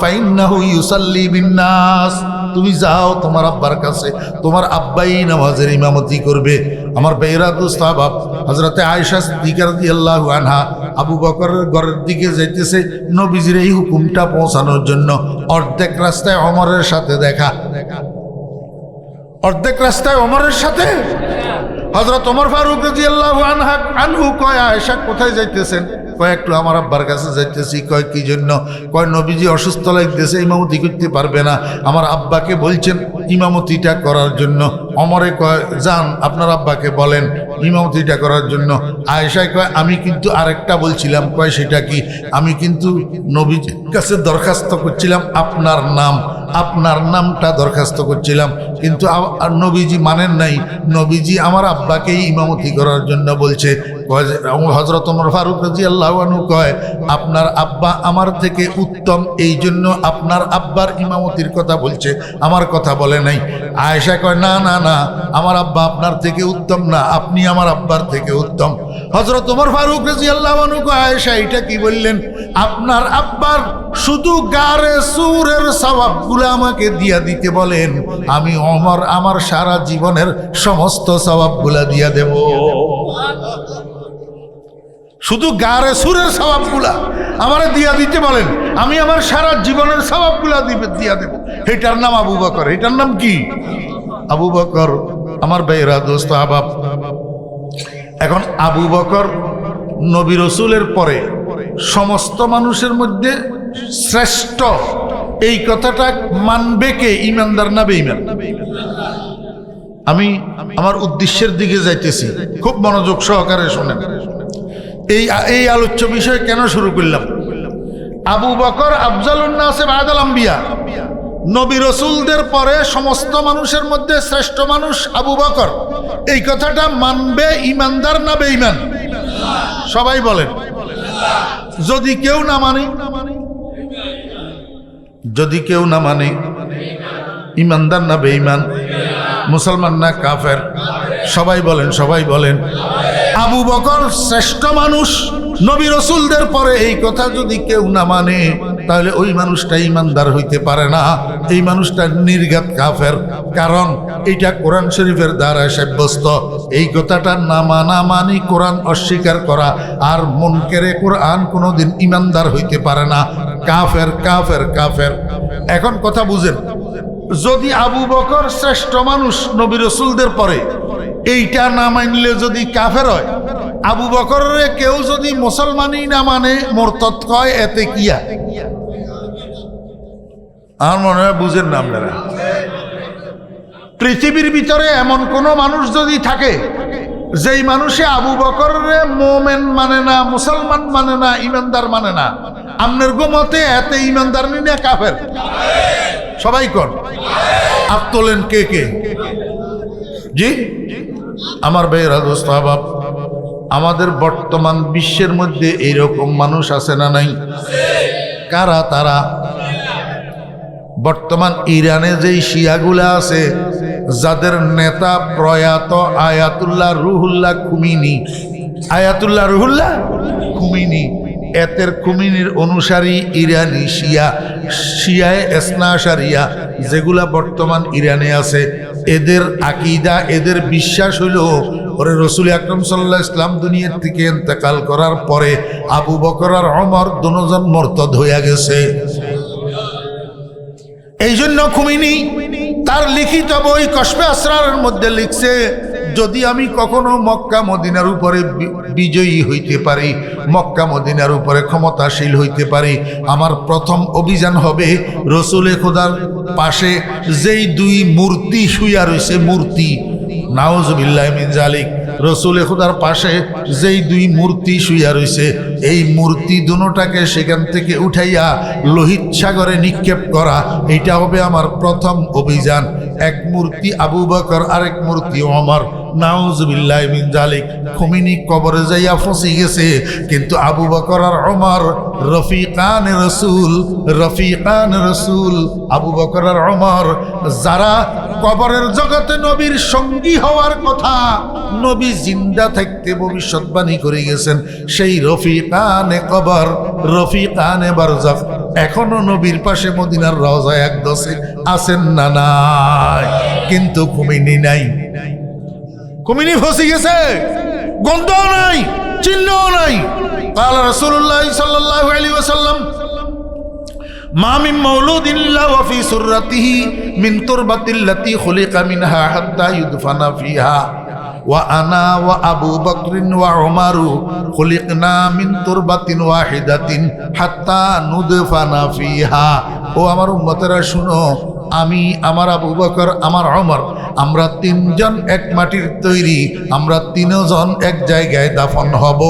ফাইন্নাহু ইউসাল্লি বিন্নাস, তুমি যাও তোমার আব্বার কাছে, তোমার আব্বাই নামাজের ইমামতি করবে। আমার বেহরা দোস্ত বাপ, হযরতে আয়েশা সিদ্দিকা রাদিয়াল্লাহু আনহা আবু বকরের ঘরের দিকে যাইতেছে নবীজির এই হুকুমটা পৌঁছানোর জন্য। অর্ধেক রাস্তায় ওমরের সাথে দেখা, অর্ধেক রাস্তায় ওমরের সাথে হযরত ওমর ফারুক রাদিয়াল্লাহু আনহু কয়, আয়েশা কোথায় যাইতেছেন? কয় একটু আমার আব্বার কাছে যাইতেছি। কয় কি জন্য? কয় নবীজি অসুস্থ লাগতেছে, ইমামতি করতে পারবে না, আমার আব্বাকে বলছেন ইমামতিটা করার জন্য। ওমরে কয় যান আপনার আব্বাকে বলেন ইমামতিটা করার জন্য। আয়েশায় কয় আমি কিন্তু আরেকটা বলছিলাম। কয় সেটা কি? আমি কিন্তু নবীজির কাছে দরখাস্ত করছিলাম আপনার নাম, আপনার নামটা দরখাস্ত করছিলাম, কিন্তু নবীজি মানেন নাই। নবীজি আমার আব্বাকেই ইমামতি করার জন্য বলছে। হযরত ওমর ফারুক রাদিয়াল্লাহু আনহু কয় আপনার আব্বা আমার থেকে উত্তম, এই জন্য আপনার আব্বার ইমামতির কথা বলছে, আমার কথা বলে নাই। আয়েশা কয় না না না, আমার আব্বা আপনার থেকে উত্তম না, আপনি আমার আব্বার থেকে উত্তম। হযরত ওমর ফারুক রাদিয়াল্লাহু আনহু কয় আয়েশা এটা কি বললেন? আপনার আব্বার শুধু গারে সুরের সওয়াবগুলো আমাকে দিয়া দিতে বলেন, আমি ওমর আমার সারা জীবনের সমস্ত সওয়াবগুলো দিয়া দেব। শুধু গারে সুরের সওয়াবগুলা আমারে দিয়া দিতে বলেন, আমি আমার সারা জীবনের সওয়াবগুলা দিয়া দেব। এটার নাম আবু বকর। এটার নাম কি? আবু বকর। আমার ভাইরা দোস্ত আহবাব, এখন আবু বকর নবী রাসূলের পরে সমস্ত মানুষের মধ্যে শ্রেষ্ঠ, এই কথাটা মানবে কে? ইমানদার না বেঈমান? আমি আমার উদ্দেশ্যের দিকে যাইতেছি, খুব মনোযোগ সহকারে শোনেন। এই আলোচ্য বিষয় কেন শুরু করলাম? আবু বকর আফজালুন নাস বাদাল আম্বিয়া, নবী রাসূলদের পরে সমস্ত মানুষের মধ্যে শ্রেষ্ঠ মানুষ আবু বকর। এই কথাটা মানবে ইমানদার না বেঈমান? সবাই বলেন। যদি কেউ না মানে, যদি কেউ না মানে, ইমানদার না বেঈমান? মুসলমান না কাফের? সবাই বলেন, সবাই বলেন। আবু বকর শ্রেষ্ঠ মানুষ নবী রাসূলদের পরে, এই কথা যদি কেউ না মানে তাহলে ওই মানুষটা ইমানদার হইতে পারে না, এই মানুষটা নির্ঘাত কাফের। কারণ এটা কোরআন শরীফের দ্বারা সাব্যস্ত। এই কথাটা না মানা মানি কোরআন অস্বীকার করা, আর মুনকারে কোরআন কোনোদিন ইমানদার হইতে পারে না, কাফের কাফের কাফের। এখন কথা বুঝেন, যদি আবু বকর শ্রেষ্ঠ মানুষ নবী রাসূলদের পরে, এইটা না মানলে যদি কাফের হয়, আবু বকরের কেউ যদি মুসলমানই না মানে মুরতাদ কয়, এতে কিয়া? আমার মনে হয় বুঝেন না আপনারা। পৃথিবীর ভিতরে এমন কোন মানুষ যদি থাকে যেই মানুষে আবু বকরের মোমেন মানে না, মুসলমান মানে না, ইমানদার মানে না, আপনার মতে এতে ইমানদার না কাফের? সবাই কর হাত তোলেন। কে কে? জি আমার ভাইয়েরা দোস্ত আহবাব, আমাদের বর্তমান বিশ্বের মধ্যে এইরকম মানুষ আছে না নাই? কারা তারা? বর্তমান ইরানে যেই শিয়াগুলা আছে, যাদের নেতা প্রয়াত Ayatollah Ruhollah Khomeini, Ayatollah Ruhollah Khomeini, এতের খুমিনির অনুসারী ইরানি শিয়া, শিয়ায়ে ইসনা আশারিয়া যেগুলা বর্তমান ইরানে আছে, এদের আকীদা, এদের বিশ্বাস হইল ওরে রাসূল আকরাম সাল্লাল্লাহু আলাইহি ওয়াসাল্লাম দুনিয়ার থেকে ইন্তেকাল করার পরে আবু বকর আর ওমর দুজন মুরতাদ হইয়া গেছে। এই জন্য খুমিনি তার লিখিত বই কশফে আসরারের মধ্যে লিখছে, যদি আমি কখনো মক্কা মদিনার উপরে বিজয়ী হইতে পারি, মক্কা মদিনার উপরে ক্ষমতাশীল হইতে পারি, আমার প্রথম অভিযান হবে রসুলে খোদার পাশে যেই দুই মূর্তি শুইয়া রয়েছে, মূর্তি, নাউজুবিল্লাহি মিন জালিক, রসুলে খোদার পাশে যেই দুই মূর্তি শুইয়া রয়েছে, এই মূর্তি দুটাকে সেখান থেকে উঠাইয়া লোহিত সাগরে নিক্ষেপ করা, এটা হবে আমার প্রথম অভিযান। এক মূর্তি আবু বকর, আরেক মূর্তি ওমর, নাউজুবিল্লাহি মিন জালিক। খুমিনি কবরে যাইয়া ফসি গেছে, কিন্তু আবু বকর আর ওমর রফিকান রসুল, রফিকান রসুল। আবু বকর আর ওমর যারা কবরের জগতে নবীর সঙ্গী হওয়ার কথা নবী জিন্দা থাকতে ভবিষ্যৎবাণী করে গেছেন, সেই রফিকানে কবর, রফিকানে বারজাখ এখনো নবীর পাশে মদিনার রওজায় একদশে আছেন না নাই? কিন্তু খুমিনি নাই, খুমিনি ফসি গেছে, গন্ধ নাই। চিহ্নও নাই। قال رسول الله صلى الله عليه وسلم ما من مولود إلا وفي سرته من تربة التي خلق منها حتى يدفن فيها وأنا وأبو بكر وعمر خلقنا من تربة واحدة حتى ندفن فيها। ও আমার উম্মতেরা শুনো, আমি, আমার আবু বকর, আমার ওমর, আমরা তিনজন এক মাটির তৈরি, আমরা তিনজন এক জায়গায় দাফন হব।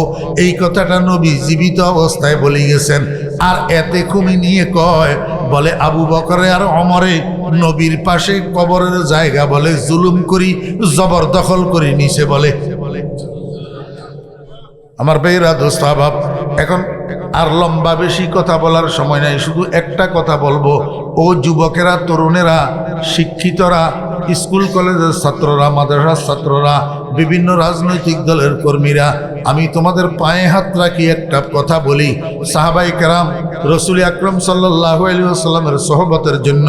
এই কথাটা নবী জীবিত অবস্থায় বলে গেছেন। আর এতে খুমি নিয়ে কয়, বলে আবু বকরে আর ওমরে নবীর পাশে কবরের জায়গা বলে জুলুম করি, জবরদখল করি নিছে বলে। আমার ভাইরা দোস্ত আহবাব, এখন আর লম্বা বেশি কথা বলার সময় নাই, শুধু একটা কথা বলবো। ও যুবকেরা, তরুণেরা, শিক্ষিতরা, স্কুল কলেজের ছাত্ররা, মাদ্রাসার ছাত্ররা, বিভিন্ন রাজনৈতিক দলের কর্মীরা, আমি তোমাদের পায়ে হাত রাখি একটা কথা বলি। সাহাবায়ে কেরাম রসুল আকরম সাল্লাল্লাহু আলাইহি ওয়াসাল্লামের সোহবতের জন্য,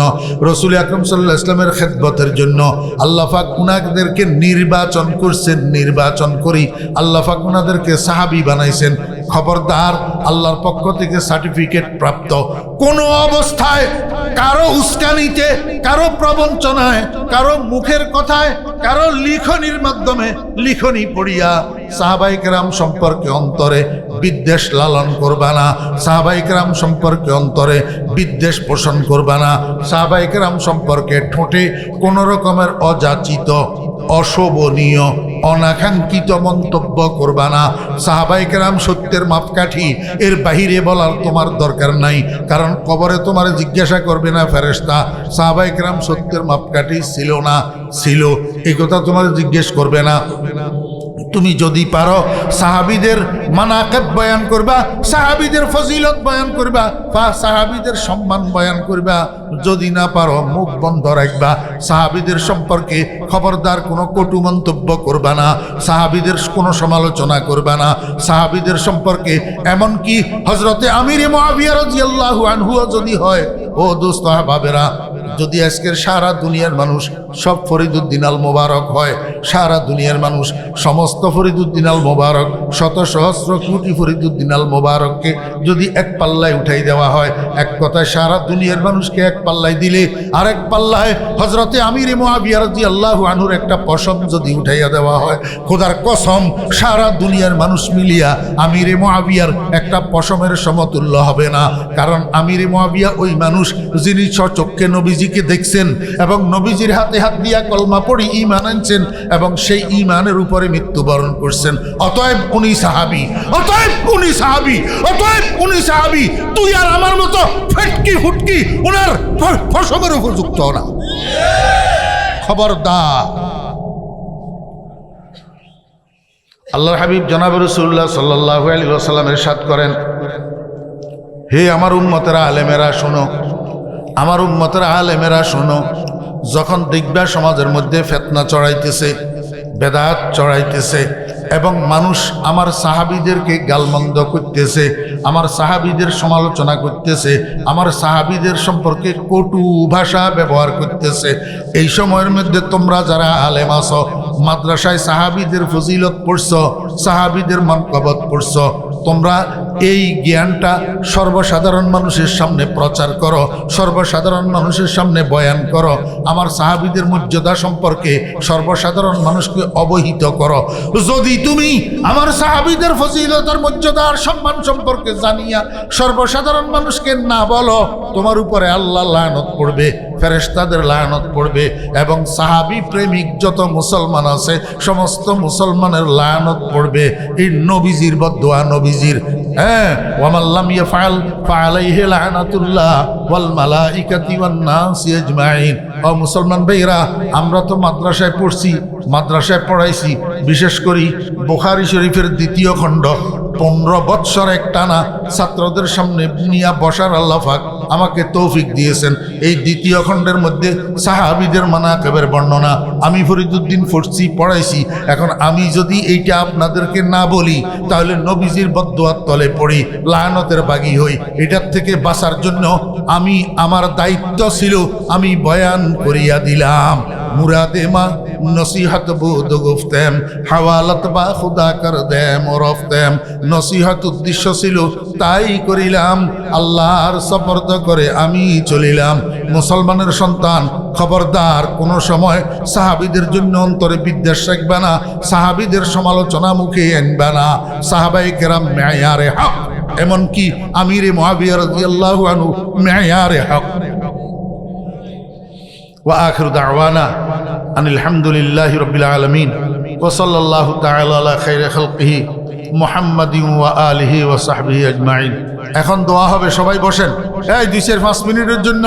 রসুল আকরম সাল্লাল্লাহু আলাইহি ওয়াসাল্লামের খেদমতের জন্য আল্লাহ পাক উনাদেরকে নির্বাচন করছেন। নির্বাচন করি আল্লাহ পাক উনাদেরকে সাহাবী বানাইছেন। খবরদার, আল্লাহর পক্ষ থেকে সার্টিফিকেট প্রাপ্ত কোনো অবস্থায় কারো উস্কানিতে, কারো প্রবঞ্চনায়, কারো মুখের কথায়, কারো লিখনির মাধ্যমে লিখনি পড়িয়া সাহাবায়ে কেরাম সম্পর্কে অন্তরে বিদ্বেষ লালন করবা না। সাহাবায়ে কেরাম সম্পর্কে অন্তরে বিদ্বেষ পোষণ করবা না। সাহাবায়ে কেরাম সম্পর্কে ঠোঁটে কোনো রকমের অযাচিত, অশোভনীয়, অনাকাঙ্ক্ষিত মন্তব্য করবা না। সাহাবায়ে কেরাম সত্যের মাপকাঠি, এর বাহিরে বলার তোমার দরকার নাই, কারণ কবরে তোমার জিজ্ঞাসা করবে না ফেরেশতা সাহাবায়ে কেরাম সত্যের মাপকাঠি ছিল না, ছিল, এই কথা তোমার জিজ্ঞেস করবে না। তুমি যদি পারো সাহাবীদের মানাকিব বয়ান করবা, সাহাবীদের ফজিলত বয়ান করবা, সাহাবীদের সম্মান বয়ান করবা। যদি না পারো মুখ বন্ধ রাখবা। সাহাবীদের সম্পর্কে খবরদার কোনো কটু মন্তব্য করবা না, সাহাবীদের কোনো সমালোচনা করবা না। সাহাবীদের সম্পর্কে এমনকি হযরতে আমির মুআবিয়া রাদিয়াল্লাহু আনহু যদি হয়, ও দোস্ত আহবাবেরা, যদি আজকের সারা দুনিয়ার মানুষ সব ফরিদুদ্দিন আল মোবারক হয়, সারা দুনিয়ার মানুষ সমস্ত ফরিদুদ্দিন আল মোবারক, শত সহস্র কোটি ফরিদুদ্দিন আল মোবারককে যদি এক পাল্লায় উঠাই দেওয়া হয়, এক কথায় সারা দুনিয়ার মানুষকে এক পাল্লায় দিলে আরেক পাল্লায় হযরতে আমির মুআবিয়া রাদিয়াল্লাহু আনহুর একটা পশম যদি উঠাইয়া দেওয়া হয়, খোদার কসম সারা দুনিয়ার মানুষ মিলিয়া আমির মুআবিয়ার একটা পশমের সমতুল্য হবে না। কারণ আমির মুআবিয়া ওই মানুষ যিনি স্বচক্ষে নবীজিকে দেখছেন এবং নবীজির হাতে হাত দিয়া কলমা পড়ি ঈমান আনছেন এবং সেই ঈমানের উপরে মৃত্যুবরণ করছেন। অতএব উনি সাহাবী, অতএব উনি সাহাবী, অতএব উনি সাহাবী। তুই আর আমার মতো ফটকি ফুটকি ওনার ফসমের উপযুক্ত না। খবরদার। আল্লাহর হাবিব জনাব রাসূলুল্লাহ সাল্লাল্লাহু আলাইহি ওয়াসাল্লাম ইরশাদ করেন, হে আমার উম্মতেরা আলেমেরা শোনো, আমার উম্মতেরা আলেমেরা শোনো, যখন দেখবা সমাজের মধ্যে ফিতনা চড়াইতেছে, বেদাত চড়াইতেছে এবং মানুষ আমার সাহাবীদেরকে গালমন্দ করতেছে, আমার সাহাবীদের সমালোচনা করতেছে, আমার সাহাবীদের সম্পর্কে কটু ভাষা ব্যবহার করতেছে, এই সময়ের মধ্যে তোমরা যারা আলেম আছো, মাদ্রাসায় সাহাবীদের ফজিলত পড়ছো, সাহাবীদের মানকবত পড়ছো, তোমরা এই জ্ঞানটা সর্বসাধারণ মানুষের সামনে প্রচার করো, সর্বসাধারণ মানুষের সামনে বয়ান করো। আমার সাহাবীদের মর্যাদা সম্পর্কে সর্বসাধারণ মানুষকে অবহিত করো। যদি তুমি আমার সাহাবীদের ফজিলতের মর্যাদার সম্মান সম্পর্কে জানিয়া সর্বসাধারণ মানুষকে না বলো, তোমার উপরে আল্লাহ লানত পড়বে, ফেরেশতাদের লানত পড়বে এবং সাহাবী প্রেমিক যত মুসলমান আছে সমস্ত মুসলমানের লানত পড়বে। এই নবীজির বদদুয়া, নবীজির, হ্যাঁ, ওয়ামাল্লাম ইয়াফআল ফাআলাইহি লানাতুল্লাহ ওয়াল মালাইকাতি ওয়ান নাসি আজমাইন। ও মুসলমান ভাইরা, আমরা তো মাদ্রাসায় পড়ছি, মাদ্রাসায় পড়াইছি, বিশেষ করে বুখারী শরীফের দ্বিতীয় খণ্ড 15 বৎসর এক টানা ছাত্রদের সামনে নিয়ে বসার আল্লাহ পাক আমাকে তৌফিক দিয়েছেন। এই দ্বিতীয় খণ্ডের মধ্যে সাহাবীদের মানাকিবের বর্ণনা আমি ফরিদুদ্দিন পড়ছি, পড়াইছি। এখন আমি যদি এইটা আপনাদেরকে না বলি তাহলে নবীজির বদদুয়ার তলে পড়ি, লায়ানতের বাগী হই। এটার থেকে বাঁচার জন্য আমার দায়িত্ব ছিল আমি বয়ান করিয়া দিলাম। মুরাদে মা নসিহত বুদ গুফতেম হাওয়ালাত বা খুদা কর দেম ওরফতেম। নসিহত উদ্দেশ্য ছিল তাই করিলাম, আল্লাহর সপর্দ করে আমি চলিলাম। মুসলমানের সন্তান খবরদার কোন সময় সাহাবীদের জন্য অন্তরে বিদ্বেষ রাখবে না, সাহাবীদের সমালোচনা মুখে আনবে না। সাহাবায়ে কেরাম মেয়ারে হক, এমনকি আমিরে মুআবিয়া রাদিয়াল্লাহু আনহু মেয়ারে হক। ওয়া আখিরু দাওয়ানা আনিল হামদুলিল্লাহি রাব্বিল আলামিন ওয়া সাল্লাল্লাহু তাআলা আলা খাইরি খালকিহি মুহাম্মাদিন ওয়া আলিহি ওয়া সাহবিহি আজমাইন। এখন দোয়া হবে, সবাই বসেন এই 2-5 মিনিটের জন্য।